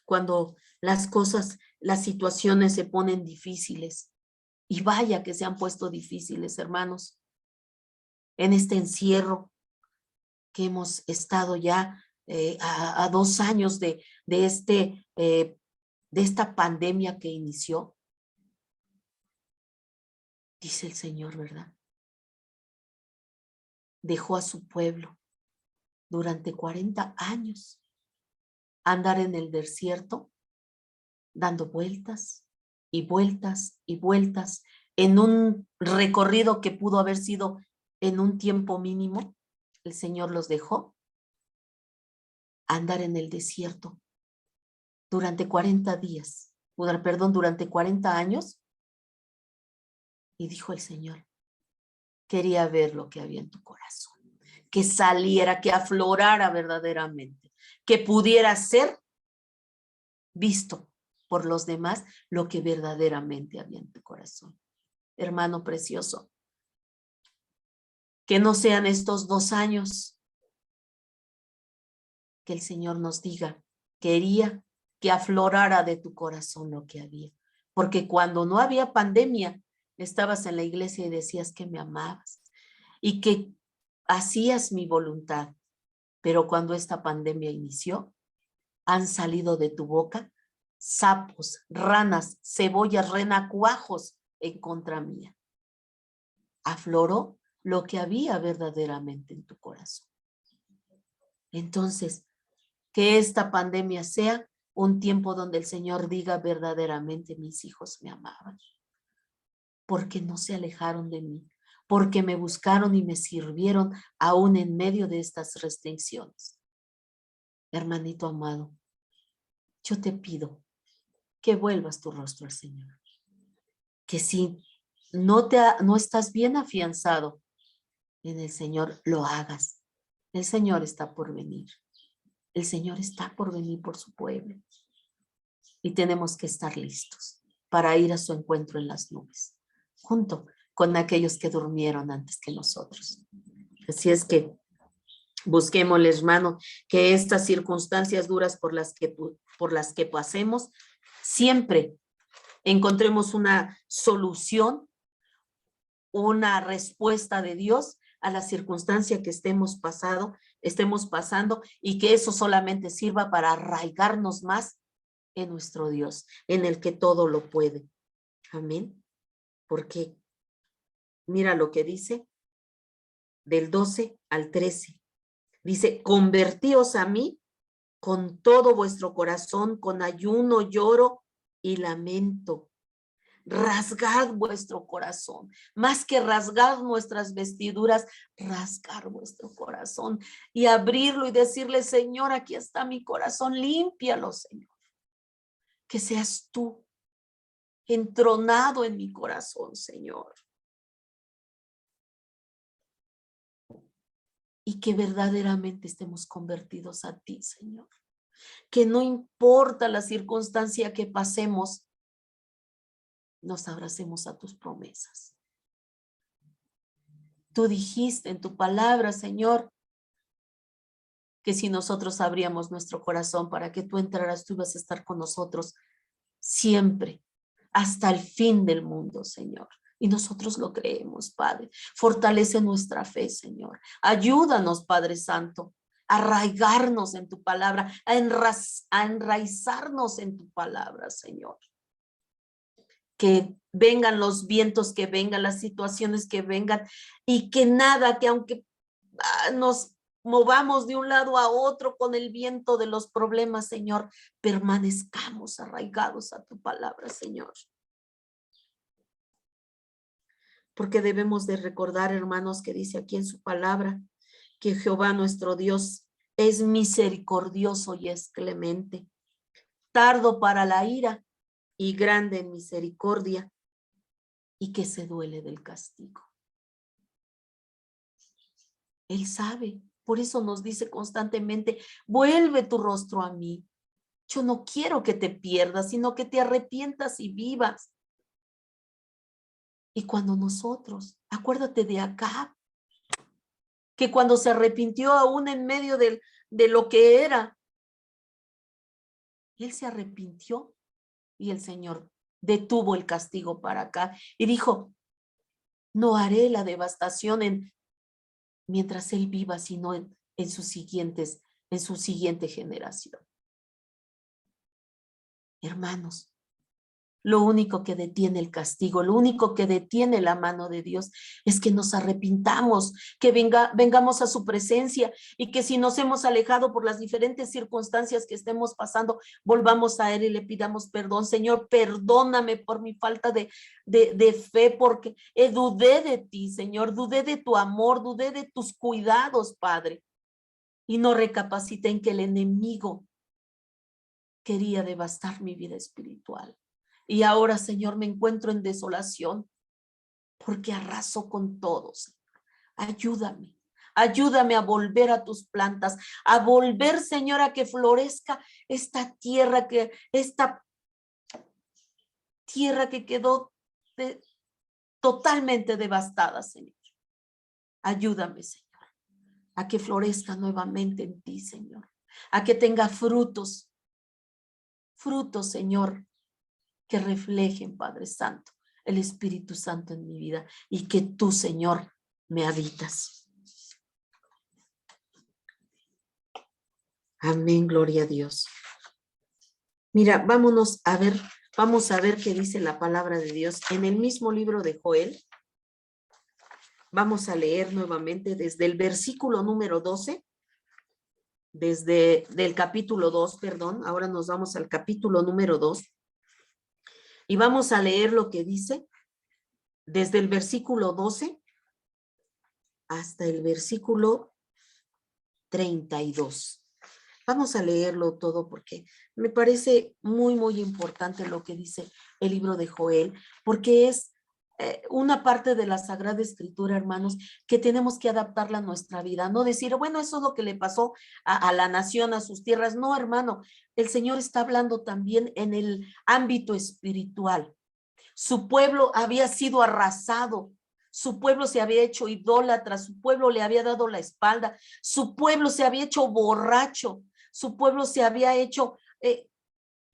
Cuando las cosas, las situaciones se ponen difíciles, y vaya que se han puesto difíciles, hermanos, en este encierro que hemos estado ya a 2 años de esta pandemia que inició. Dice el Señor, ¿verdad? Dejó a su pueblo durante 40 años andar en el desierto, dando vueltas y vueltas y vueltas en un recorrido que pudo haber sido en un tiempo mínimo. El Señor los dejó andar en el desierto durante 40 días, perdón, durante 40 años. Y dijo el Señor, quería ver lo que había en tu corazón, que saliera, que aflorara verdaderamente, que pudiera ser visto por los demás lo que verdaderamente había en tu corazón. Hermano precioso, que no sean estos 2 años que el Señor nos diga, quería que aflorara de tu corazón lo que había. Porque cuando no había pandemia, estabas en la iglesia y decías que me amabas y que hacías mi voluntad. Pero cuando esta pandemia inició, han salido de tu boca sapos, ranas, cebollas, renacuajos en contra mía. Afloró lo que había verdaderamente en tu corazón. Entonces, que esta pandemia sea un tiempo donde el Señor diga verdaderamente mis hijos me amaban, porque no se alejaron de mí, porque me buscaron y me sirvieron aún en medio de estas restricciones. Hermanito amado, yo te pido que vuelvas tu rostro al Señor, que si no estás bien afianzado en el Señor, lo hagas. El Señor está por venir. El Señor está por venir por su pueblo. Y tenemos que estar listos para ir a su encuentro en las nubes, junto con aquellos que durmieron antes que nosotros. Así es que busquémosle, hermano, que estas circunstancias duras por las que pasemos, siempre encontremos una solución, una respuesta de Dios a la circunstancia que estemos pasando, y que eso solamente sirva para arraigarnos más en nuestro Dios, en el que todo lo puede. Amén. Porque mira lo que dice del 12 al 13. Dice, convertíos a mí con todo vuestro corazón, con ayuno, lloro y lamento. Rasgad vuestro corazón, más que rasgar nuestras vestiduras, rasgar vuestro corazón y abrirlo y decirle, Señor, aquí está mi corazón, límpialo, Señor. Que seas tú entronado en mi corazón, Señor. Y que verdaderamente estemos convertidos a ti, Señor. Que no importa la circunstancia que pasemos, nos abracemos a tus promesas. Tú dijiste en tu palabra, Señor, que si nosotros abríamos nuestro corazón para que tú entraras, tú ibas a estar con nosotros siempre, hasta el fin del mundo, Señor. Y nosotros lo creemos, Padre. Fortalece nuestra fe, Señor. Ayúdanos, Padre Santo, a arraigarnos en tu palabra, a enraizarnos en tu palabra, Señor. Que vengan los vientos, que vengan las situaciones que vengan, y que nada, que aunque nos movamos de un lado a otro con el viento de los problemas, Señor, permanezcamos arraigados a tu palabra, Señor. Porque debemos de recordar, hermanos, que dice aquí en su palabra, que Jehová nuestro Dios es misericordioso y es clemente, tardo para la ira y grande en misericordia, y que se duele del castigo. Él sabe, por eso nos dice constantemente, vuelve tu rostro a mí. Yo no quiero que te pierdas, sino que te arrepientas y vivas. Y cuando nosotros, acuérdate de Acab, que cuando se arrepintió aún en medio de lo que era, él se arrepintió y el Señor detuvo el castigo para acá y dijo, no haré la devastación mientras él viva, sino en su siguiente generación. Hermanos, lo único que detiene el castigo, lo único que detiene la mano de Dios es que nos arrepintamos, que vengamos a su presencia, y que si nos hemos alejado por las diferentes circunstancias que estemos pasando, volvamos a Él y le pidamos perdón. Señor, perdóname por mi falta de fe, porque dudé de ti, Señor, dudé de tu amor, dudé de tus cuidados, Padre, y no recapacité en que el enemigo quería devastar mi vida espiritual. Y ahora, Señor, me encuentro en desolación porque arraso con todos. Ayúdame. Ayúdame a volver a tus plantas, a volver, Señor, a que florezca esta tierra que quedó totalmente devastada, Señor. Ayúdame, Señor, a que florezca nuevamente en ti, Señor, a que tenga frutos, Señor, que reflejen, Padre Santo, el Espíritu Santo en mi vida y que tú, Señor, me habitas. Amén, gloria a Dios. Mira, vamos a ver qué dice la palabra de Dios en el mismo libro de Joel. Vamos a leer nuevamente desde el versículo número 12, del capítulo 2, perdón. Ahora nos vamos al capítulo número 2 y vamos a leer lo que dice desde el versículo 12 hasta el versículo 32. Vamos a leerlo todo porque me parece muy, muy importante lo que dice el libro de Joel, porque es una parte de la Sagrada Escritura, hermanos, que tenemos que adaptarla a nuestra vida. No decir, bueno, eso es lo que le pasó a la nación, a sus tierras. No, hermano, el Señor está hablando también en el ámbito espiritual. Su pueblo había sido arrasado. Su pueblo se había hecho idólatra, su pueblo le había dado la espalda, su pueblo se había hecho borracho, su pueblo se había hecho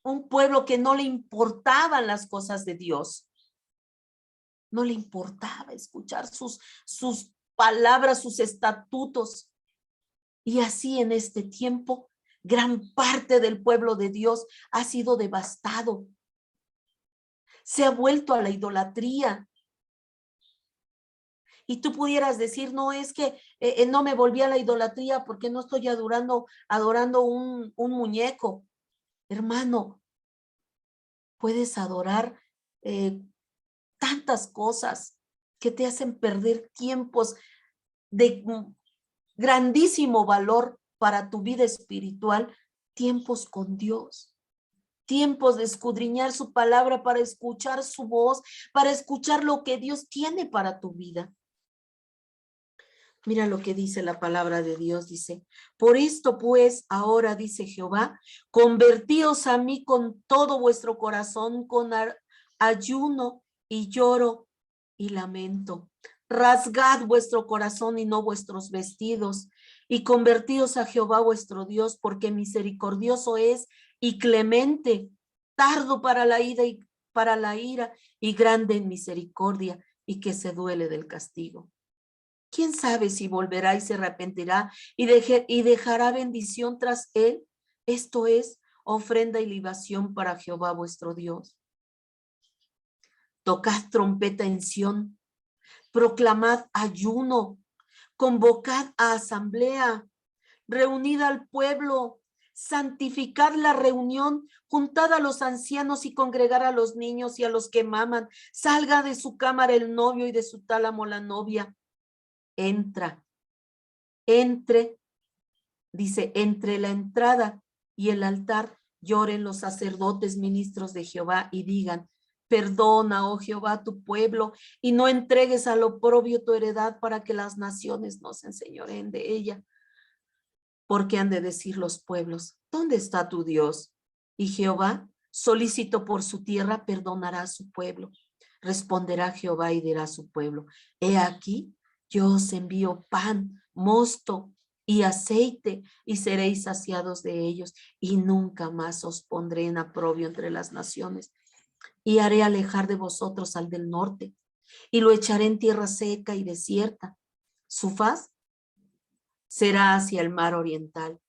un pueblo que no le importaban las cosas de Dios. No le importaba escuchar sus palabras, sus estatutos. Y así en este tiempo, gran parte del pueblo de Dios ha sido devastado. Se ha vuelto a la idolatría. Y tú pudieras decir, no, es que no me volví a la idolatría porque no estoy adorando un muñeco. Hermano, puedes adorar tantas cosas que te hacen perder tiempos de grandísimo valor para tu vida espiritual, tiempos con Dios. Tiempos de escudriñar su palabra, para escuchar su voz, para escuchar lo que Dios tiene para tu vida. Mira lo que dice la palabra de Dios, dice, por esto pues ahora dice Jehová, convertíos a mí con todo vuestro corazón, con ayuno y lloro y lamento. Rasgad vuestro corazón y no vuestros vestidos, y convertíos a Jehová vuestro Dios, porque misericordioso es y clemente, tardo para la ira y grande en misericordia, y que se duele del castigo. ¿Quién sabe si volverá y se arrepentirá y dejará bendición tras él? Esto es ofrenda y libación para Jehová vuestro Dios. Tocad trompeta en Sión, proclamad ayuno, convocad a asamblea, reunid al pueblo, santificad la reunión, juntad a los ancianos y congregar a los niños y a los que maman. Salga de su cámara el novio y de su tálamo la novia. Dice, entre la entrada y el altar lloren los sacerdotes ministros de Jehová y digan, perdona, oh Jehová, tu pueblo, y no entregues al oprobio tu heredad para que las naciones no se enseñoreen de ella. Porque han de decir los pueblos, ¿dónde está tu Dios? Y Jehová, solícito por su tierra, perdonará a su pueblo. Responderá Jehová y dirá a su pueblo, he aquí, yo os envío pan, mosto y aceite, y seréis saciados de ellos, y nunca más os pondré en oprobio entre las naciones. Y haré alejar de vosotros al del norte, y lo echaré en tierra seca y desierta. Su faz será hacia el mar oriental,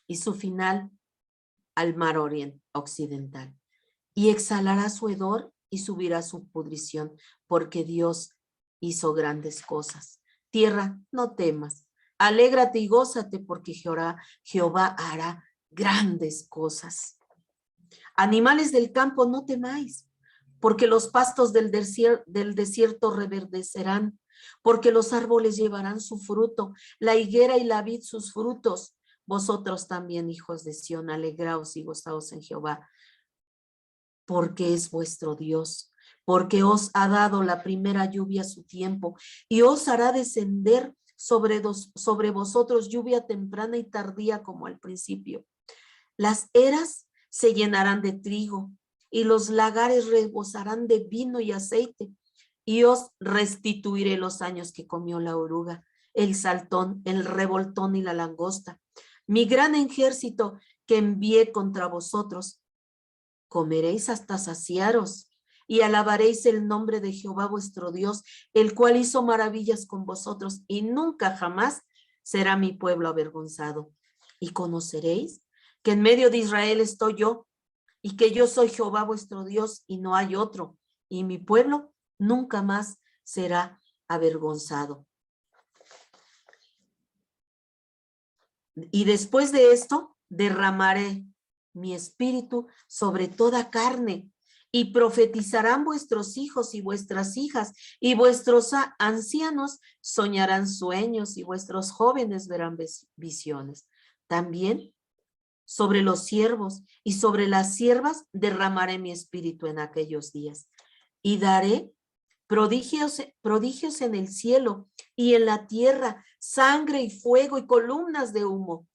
y su final al mar occidental. Y exhalará su hedor y subirá su pudrición, porque Dios hizo grandes cosas. Tierra, no temas, alégrate y gózate, porque Jehová hará grandes cosas. Animales del campo, no temáis, porque los pastos del desierto reverdecerán, porque los árboles llevarán su fruto, la higuera y la vid sus frutos, Vosotros también, hijos de Sión, alegraos y gozaos en Jehová, porque es vuestro Dios, porque os ha dado la primera lluvia a su tiempo, y os hará descender sobre vosotros lluvia temprana y tardía como al principio. Las eras se llenarán de trigo, y los lagares rebosarán de vino y aceite, y os restituiré los años que comió la oruga, el saltón, el revoltón y la langosta, mi gran ejército que envié contra vosotros. Comeréis hasta saciaros y alabaréis el nombre de Jehová vuestro Dios, el cual hizo maravillas con vosotros, y nunca jamás será mi pueblo avergonzado. Y conoceréis que en medio de Israel estoy yo, y que yo soy Jehová vuestro Dios, y no hay otro, y mi pueblo nunca más será avergonzado. Y después de esto, derramaré mi espíritu sobre toda carne, y profetizarán vuestros hijos y vuestras hijas, y vuestros ancianos soñarán sueños, y vuestros jóvenes verán visiones. También sobre los siervos y sobre las siervas derramaré mi espíritu en aquellos días, y daré prodigios en el cielo y en la tierra, sangre y fuego y columnas de humo.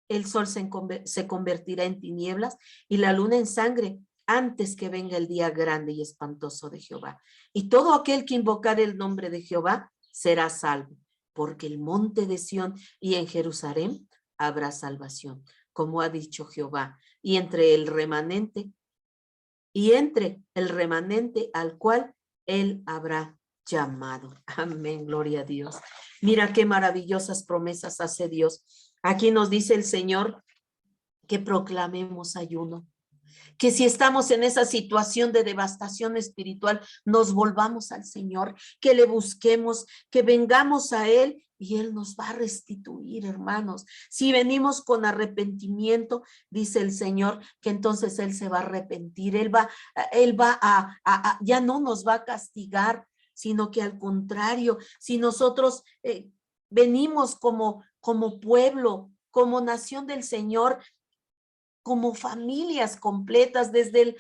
El sol se convertirá en tinieblas y la luna en sangre antes que venga el día grande y espantoso de Jehová. Y todo aquel que invocar el nombre de Jehová será salvo, porque el monte de Sión y en Jerusalén habrá salvación, como ha dicho Jehová, y entre el remanente al cual él habrá llamado. Amén, gloria a Dios. Mira qué maravillosas promesas hace Dios. Aquí nos dice el Señor que proclamemos ayuno, que si estamos en esa situación de devastación espiritual, nos volvamos al Señor, que le busquemos, que vengamos a Él y Él nos va a restituir, hermanos. Si venimos con arrepentimiento, dice el Señor, que entonces Él se va a arrepentir, Él va ya no nos va a castigar, sino que al contrario, si nosotros venimos como pueblo, como nación del Señor, como familias completas, desde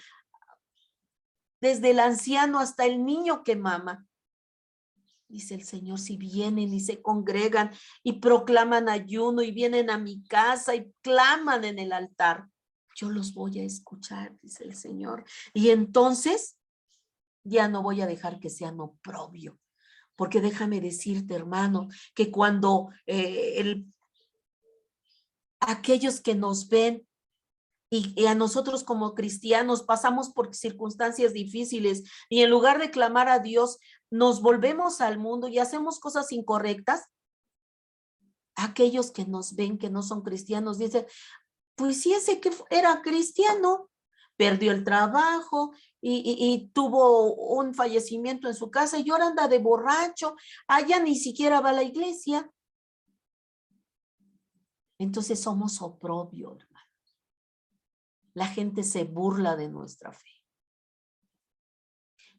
el anciano hasta el niño que mama. Dice el Señor, si vienen y se congregan y proclaman ayuno y vienen a mi casa y claman en el altar, yo los voy a escuchar, dice el Señor. Y entonces ya no voy a dejar que sean oprobio, porque déjame decirte, hermano, que cuando aquellos que nos ven y a nosotros como cristianos pasamos por circunstancias difíciles y en lugar de clamar a Dios, nos volvemos al mundo y hacemos cosas incorrectas, aquellos que nos ven que no son cristianos dicen, pues sí, ese que era cristiano, perdió el trabajo y tuvo un fallecimiento en su casa y ahora anda de borracho, allá ni siquiera va a la iglesia. Entonces somos oprobio, hermano. La gente se burla de nuestra fe.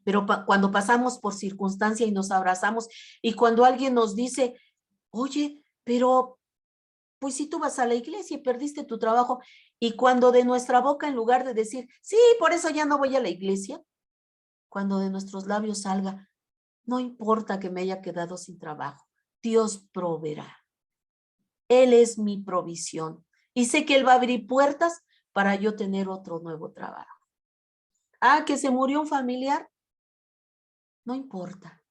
Pero cuando pasamos por circunstancia y nos abrazamos y cuando alguien nos dice, oye, pero pues si tú vas a la iglesia y perdiste tu trabajo, y cuando de nuestra boca, en lugar de decir, sí, por eso ya no voy a la iglesia, cuando de nuestros labios salga, no importa que me haya quedado sin trabajo, Dios proveerá. Él es mi provisión y sé que Él va a abrir puertas para yo tener otro nuevo trabajo. Ah, que se murió un familiar, no importa.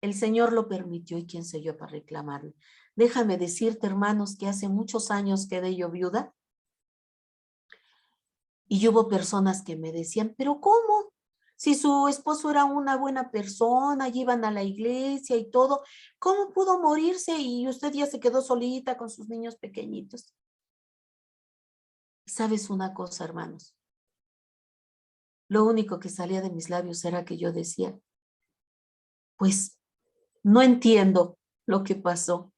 El Señor lo permitió y quién soy yo para reclamarle. Déjame decirte, hermanos, que hace muchos años quedé yo viuda y hubo personas que me decían, ¿pero cómo? Si su esposo era una buena persona, iban a la iglesia y todo, ¿cómo pudo morirse y usted ya se quedó solita con sus niños pequeñitos? ¿Sabes una cosa, hermanos? Lo único que salía de mis labios era que yo decía, pues no entiendo lo que pasó,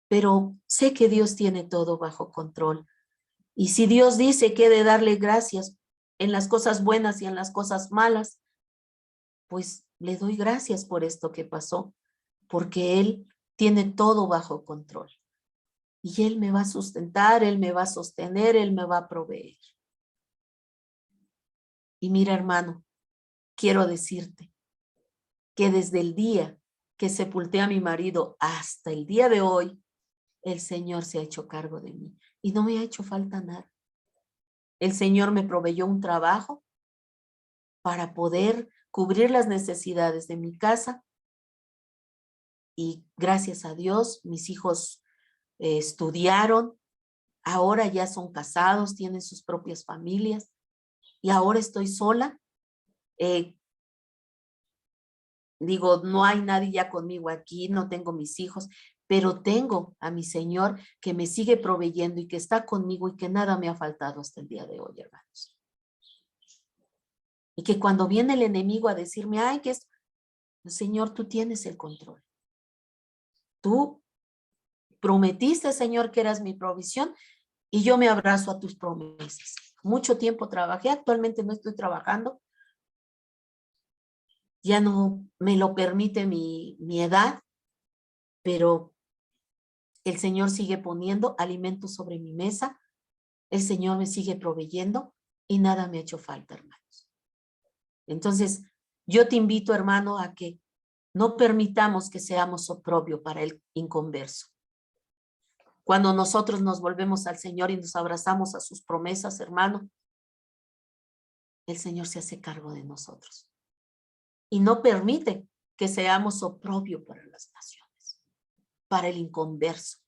pero sé que Dios tiene todo bajo control. Y si Dios dice que he de darle gracias en las cosas buenas y en las cosas malas, pues le doy gracias por esto que pasó, porque Él tiene todo bajo control. Y Él me va a sustentar, Él me va a sostener, Él me va a proveer. Y mira, hermano, quiero decirte que desde el día que sepulté a mi marido hasta el día de hoy, el Señor se ha hecho cargo de mí y no me ha hecho falta nada. El Señor me proveyó un trabajo para poder cubrir las necesidades de mi casa y gracias a Dios mis hijos estudiaron, ahora ya son casados, tienen sus propias familias y ahora estoy sola. Digo, no hay nadie ya conmigo aquí, no tengo mis hijos, pero tengo a mi Señor que me sigue proveyendo y que está conmigo y que nada me ha faltado hasta el día de hoy, hermanos. Y que cuando viene el enemigo a decirme, ay, que es, Señor, tú tienes el control. Tú prometiste, Señor, que eras mi provisión y yo me abrazo a tus promesas. Mucho tiempo trabajé, actualmente no estoy trabajando. Ya no me lo permite mi edad, pero el Señor sigue poniendo alimento sobre mi mesa. El Señor me sigue proveyendo y nada me ha hecho falta, hermanos. Entonces, yo te invito, hermano, a que no permitamos que seamos oprobio para el inconverso. Cuando nosotros nos volvemos al Señor y nos abrazamos a sus promesas, hermano, el Señor se hace cargo de nosotros. Y no permite que seamos oprobio para las naciones, para el inconverso.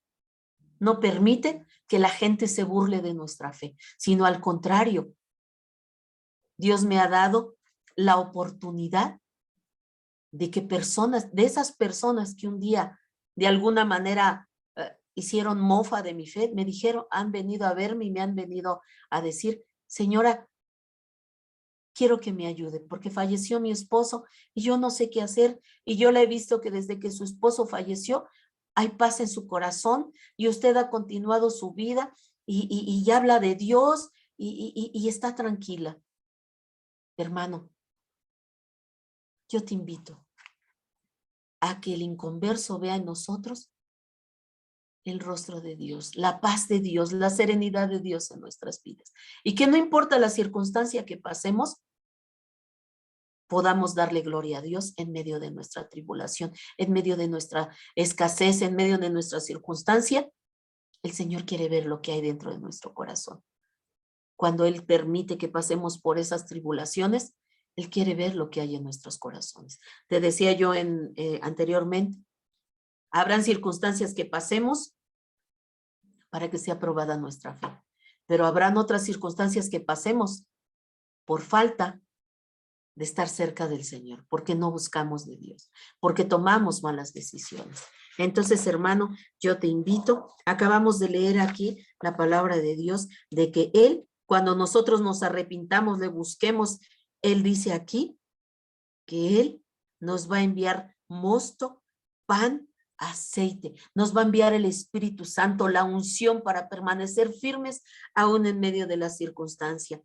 No permite que la gente se burle de nuestra fe, sino al contrario, Dios me ha dado la oportunidad de que de esas personas que un día de alguna manera hicieron mofa de mi fe, me dijeron, han venido a verme y me han venido a decir, señora, quiero que me ayude porque falleció mi esposo y yo no sé qué hacer y yo le he visto que desde que su esposo falleció hay paz en su corazón y usted ha continuado su vida y habla de Dios y está tranquila. Hermano, yo te invito a que el inconverso vea en nosotros el rostro de Dios, la paz de Dios, la serenidad de Dios en nuestras vidas. Y que no importa la circunstancia que pasemos, podamos darle gloria a Dios en medio de nuestra tribulación, en medio de nuestra escasez, en medio de nuestra circunstancia. El Señor quiere ver lo que hay dentro de nuestro corazón. Cuando Él permite que pasemos por esas tribulaciones, Él quiere ver lo que hay en nuestros corazones. Te decía yo anteriormente, habrán circunstancias que pasemos para que sea probada nuestra fe, pero habrán otras circunstancias que pasemos por falta de estar cerca del Señor, porque no buscamos de Dios, porque tomamos malas decisiones. Entonces, hermano, yo te invito, acabamos de leer aquí la palabra de Dios, de que Él, cuando nosotros nos arrepintamos, le busquemos, Él dice aquí que Él nos va a enviar mosto, pan, aceite, nos va a enviar el Espíritu Santo, la unción para permanecer firmes aún en medio de la circunstancia.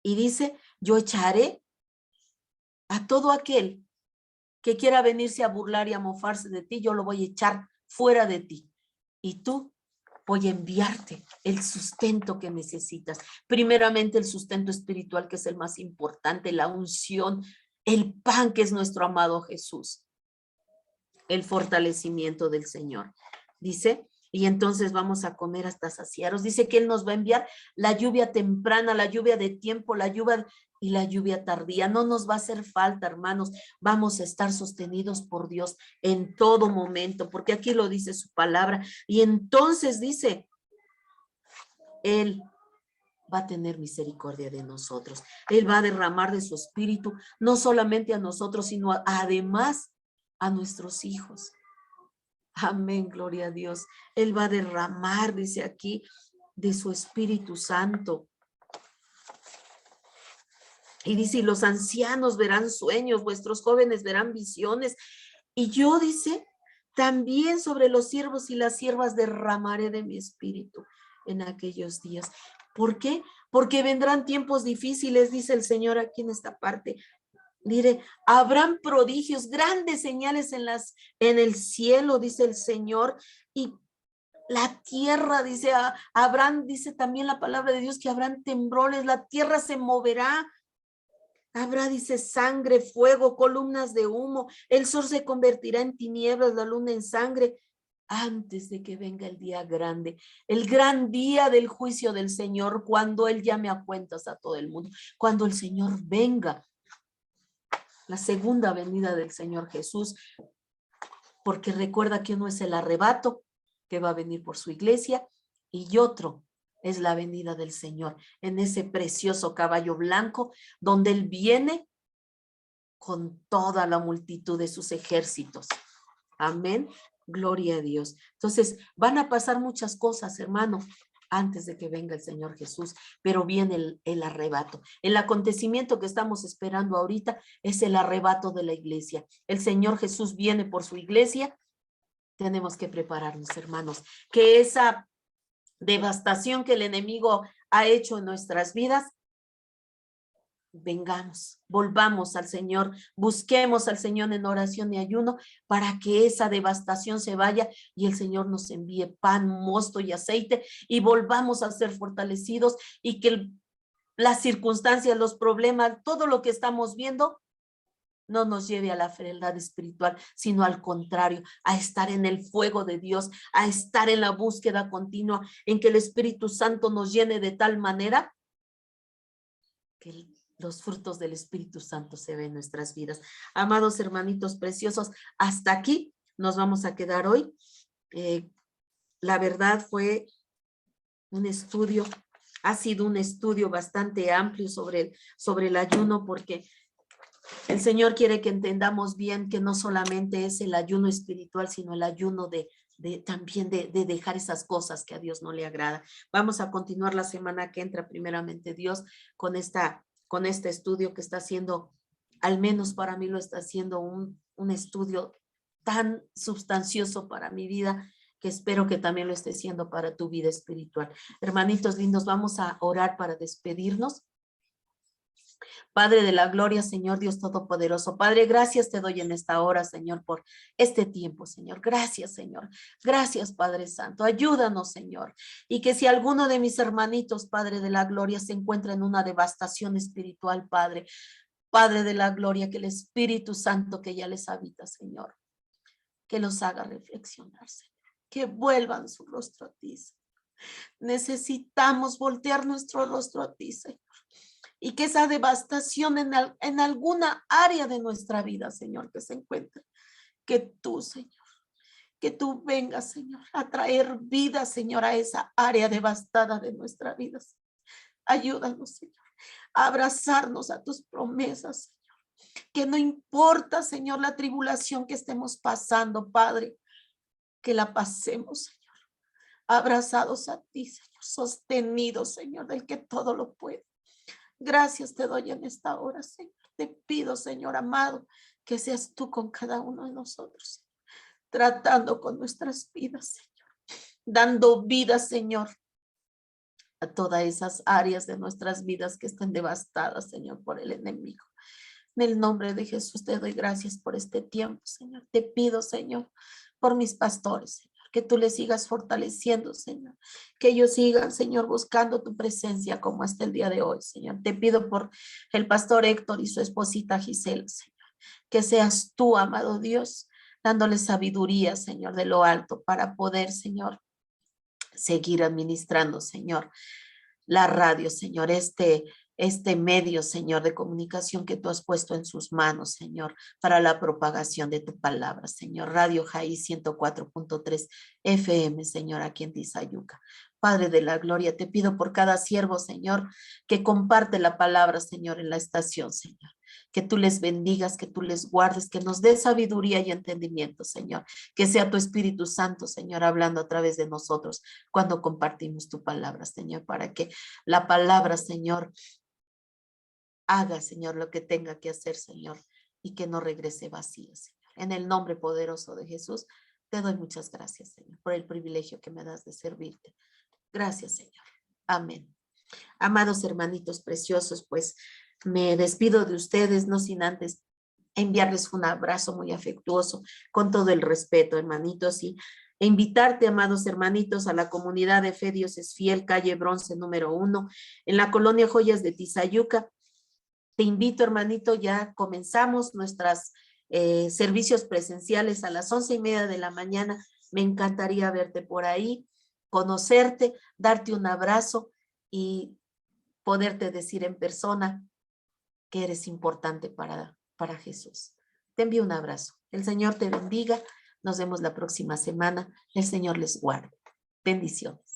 Y dice, yo echaré a todo aquel que quiera venirse a burlar y a mofarse de ti, yo lo voy a echar fuera de ti. Y tú voy a enviarte el sustento que necesitas. Primeramente el sustento espiritual, que es el más importante, la unción, el pan, que es nuestro amado Jesús, el fortalecimiento del Señor. Dice, y entonces vamos a comer hasta saciaros. Dice que Él nos va a enviar la lluvia temprana, la lluvia de tiempo, la lluvia y la lluvia tardía. No nos va a hacer falta, hermanos. Vamos a estar sostenidos por Dios en todo momento, porque aquí lo dice su palabra. Y entonces dice, Él va a tener misericordia de nosotros. Él va a derramar de su espíritu, no solamente a nosotros, sino además a nuestros hijos. Amén, gloria a Dios. Él va a derramar, dice aquí, de su Espíritu Santo. Y dice, y los ancianos verán sueños, vuestros jóvenes verán visiones. Y yo, dice, también sobre los siervos y las siervas derramaré de mi espíritu en aquellos días. ¿Por qué? Porque vendrán tiempos difíciles, dice el Señor aquí en esta parte. Mire, habrán prodigios, grandes señales en el cielo, dice el Señor, y La tierra, dice Abraham, dice también la palabra de Dios que habrán temblores, la tierra se moverá. Habrá, dice, sangre, fuego, columnas de humo, el sol se convertirá en tinieblas, la luna en sangre, antes de que venga el día grande, el gran día del juicio del Señor, cuando Él llame a cuentas a todo el mundo, cuando el Señor venga, la segunda venida del Señor Jesús, porque recuerda que uno es el arrebato, que va a venir por su iglesia, y otro es la venida del Señor, en ese precioso caballo blanco, donde Él viene con toda la multitud de sus ejércitos. Amén. Gloria a Dios. Entonces, van a pasar muchas cosas, hermano, antes de que venga el Señor Jesús, pero viene el arrebato. El acontecimiento que estamos esperando ahorita es el arrebato de la iglesia. El Señor Jesús viene por su iglesia. Tenemos que prepararnos, hermanos, que esa devastación que el enemigo ha hecho en nuestras vidas, vengamos, volvamos al Señor, busquemos al Señor en oración y ayuno para que esa devastación se vaya y el Señor nos envíe pan, mosto y aceite y volvamos a ser fortalecidos y que las circunstancias, los problemas, todo lo que estamos viendo no nos lleve a la frialdad espiritual, sino al contrario, a estar en el fuego de Dios, a estar en la búsqueda continua, en que el Espíritu Santo nos llene de tal manera que los frutos del Espíritu Santo se ven en nuestras vidas. Amados hermanitos preciosos, hasta aquí nos vamos a quedar hoy. La verdad fue un estudio, ha sido un estudio bastante amplio sobre el ayuno, porque el Señor quiere que entendamos bien que no solamente es el ayuno espiritual, sino el ayuno también de dejar esas cosas que a Dios no le agrada. Vamos a continuar la semana que entra, primeramente Dios, con este estudio que está haciendo, al menos para mí lo está haciendo un estudio tan sustancioso para mi vida, que espero que también lo esté haciendo para tu vida espiritual. Hermanitos lindos, vamos a orar para despedirnos. Padre de la gloria, Señor Dios Todopoderoso. Padre, gracias te doy en esta hora, Señor, por este tiempo, Señor. Gracias, Señor. Gracias, Padre Santo. Ayúdanos, Señor. Y que si alguno de mis hermanitos, Padre de la gloria, se encuentra en una devastación espiritual, Padre, Padre de la gloria, que el Espíritu Santo que ya les habita, Señor, que los haga reflexionar, Señor. Que vuelvan su rostro a ti, Señor. Necesitamos voltear nuestro rostro a ti, Señor. Y que esa devastación en alguna área de nuestra vida, Señor, que se encuentre, que tú, Señor, que tú vengas, Señor, a traer vida, Señor, a esa área devastada de nuestra vida. Ayúdanos, Señor, a abrazarnos a tus promesas, Señor. Que no importa, Señor, la tribulación que estemos pasando, Padre, que la pasemos, Señor, abrazados a ti, Señor, sostenidos, Señor, del que todo lo puede. Gracias te doy en esta hora, Señor. Te pido, Señor amado, que seas tú con cada uno de nosotros, tratando con nuestras vidas, Señor, dando vida, Señor, a todas esas áreas de nuestras vidas que están devastadas, Señor, por el enemigo. En el nombre de Jesús te doy gracias por este tiempo, Señor. Te pido, Señor, por mis pastores, Señor, que tú les sigas fortaleciendo, Señor. Que ellos sigan, Señor, buscando tu presencia como hasta el día de hoy, Señor. Te pido por el pastor Héctor y su esposita Gisela, Señor. Que seas tú, amado Dios, dándole sabiduría, Señor, de lo alto para poder, Señor, seguir administrando, Señor, la radio, Señor, este medio, Señor, de comunicación que tú has puesto en sus manos, Señor, para la propagación de tu palabra, Señor. Radio Jaí 104.3 FM, Señor, aquí en Tizayuca. Padre de la gloria, te pido por cada siervo, Señor, que comparte la palabra, Señor, en la estación, Señor. Que tú les bendigas, que tú les guardes, que nos dé sabiduría y entendimiento, Señor. Que sea tu Espíritu Santo, Señor, hablando a través de nosotros cuando compartimos tu palabra, Señor, para que la palabra, Señor, haga, Señor, lo que tenga que hacer, Señor, y que no regrese vacío, Señor. En el nombre poderoso de Jesús, te doy muchas gracias, Señor, por el privilegio que me das de servirte. Gracias, Señor. Amén. Amados hermanitos preciosos, pues me despido de ustedes, no sin antes enviarles un abrazo muy afectuoso, con todo el respeto, hermanitos, y E invitarte, amados hermanitos, a la comunidad de Fe Dios es Fiel, calle Bronce número 1, en la colonia Joyas de Tizayuca. Te invito, hermanito, ya comenzamos nuestros servicios presenciales a las 11:30 de la mañana. Me encantaría verte por ahí, conocerte, darte un abrazo y poderte decir en persona que eres importante para Jesús. Te envío un abrazo. El Señor te bendiga. Nos vemos la próxima semana. El Señor les guarde. Bendiciones.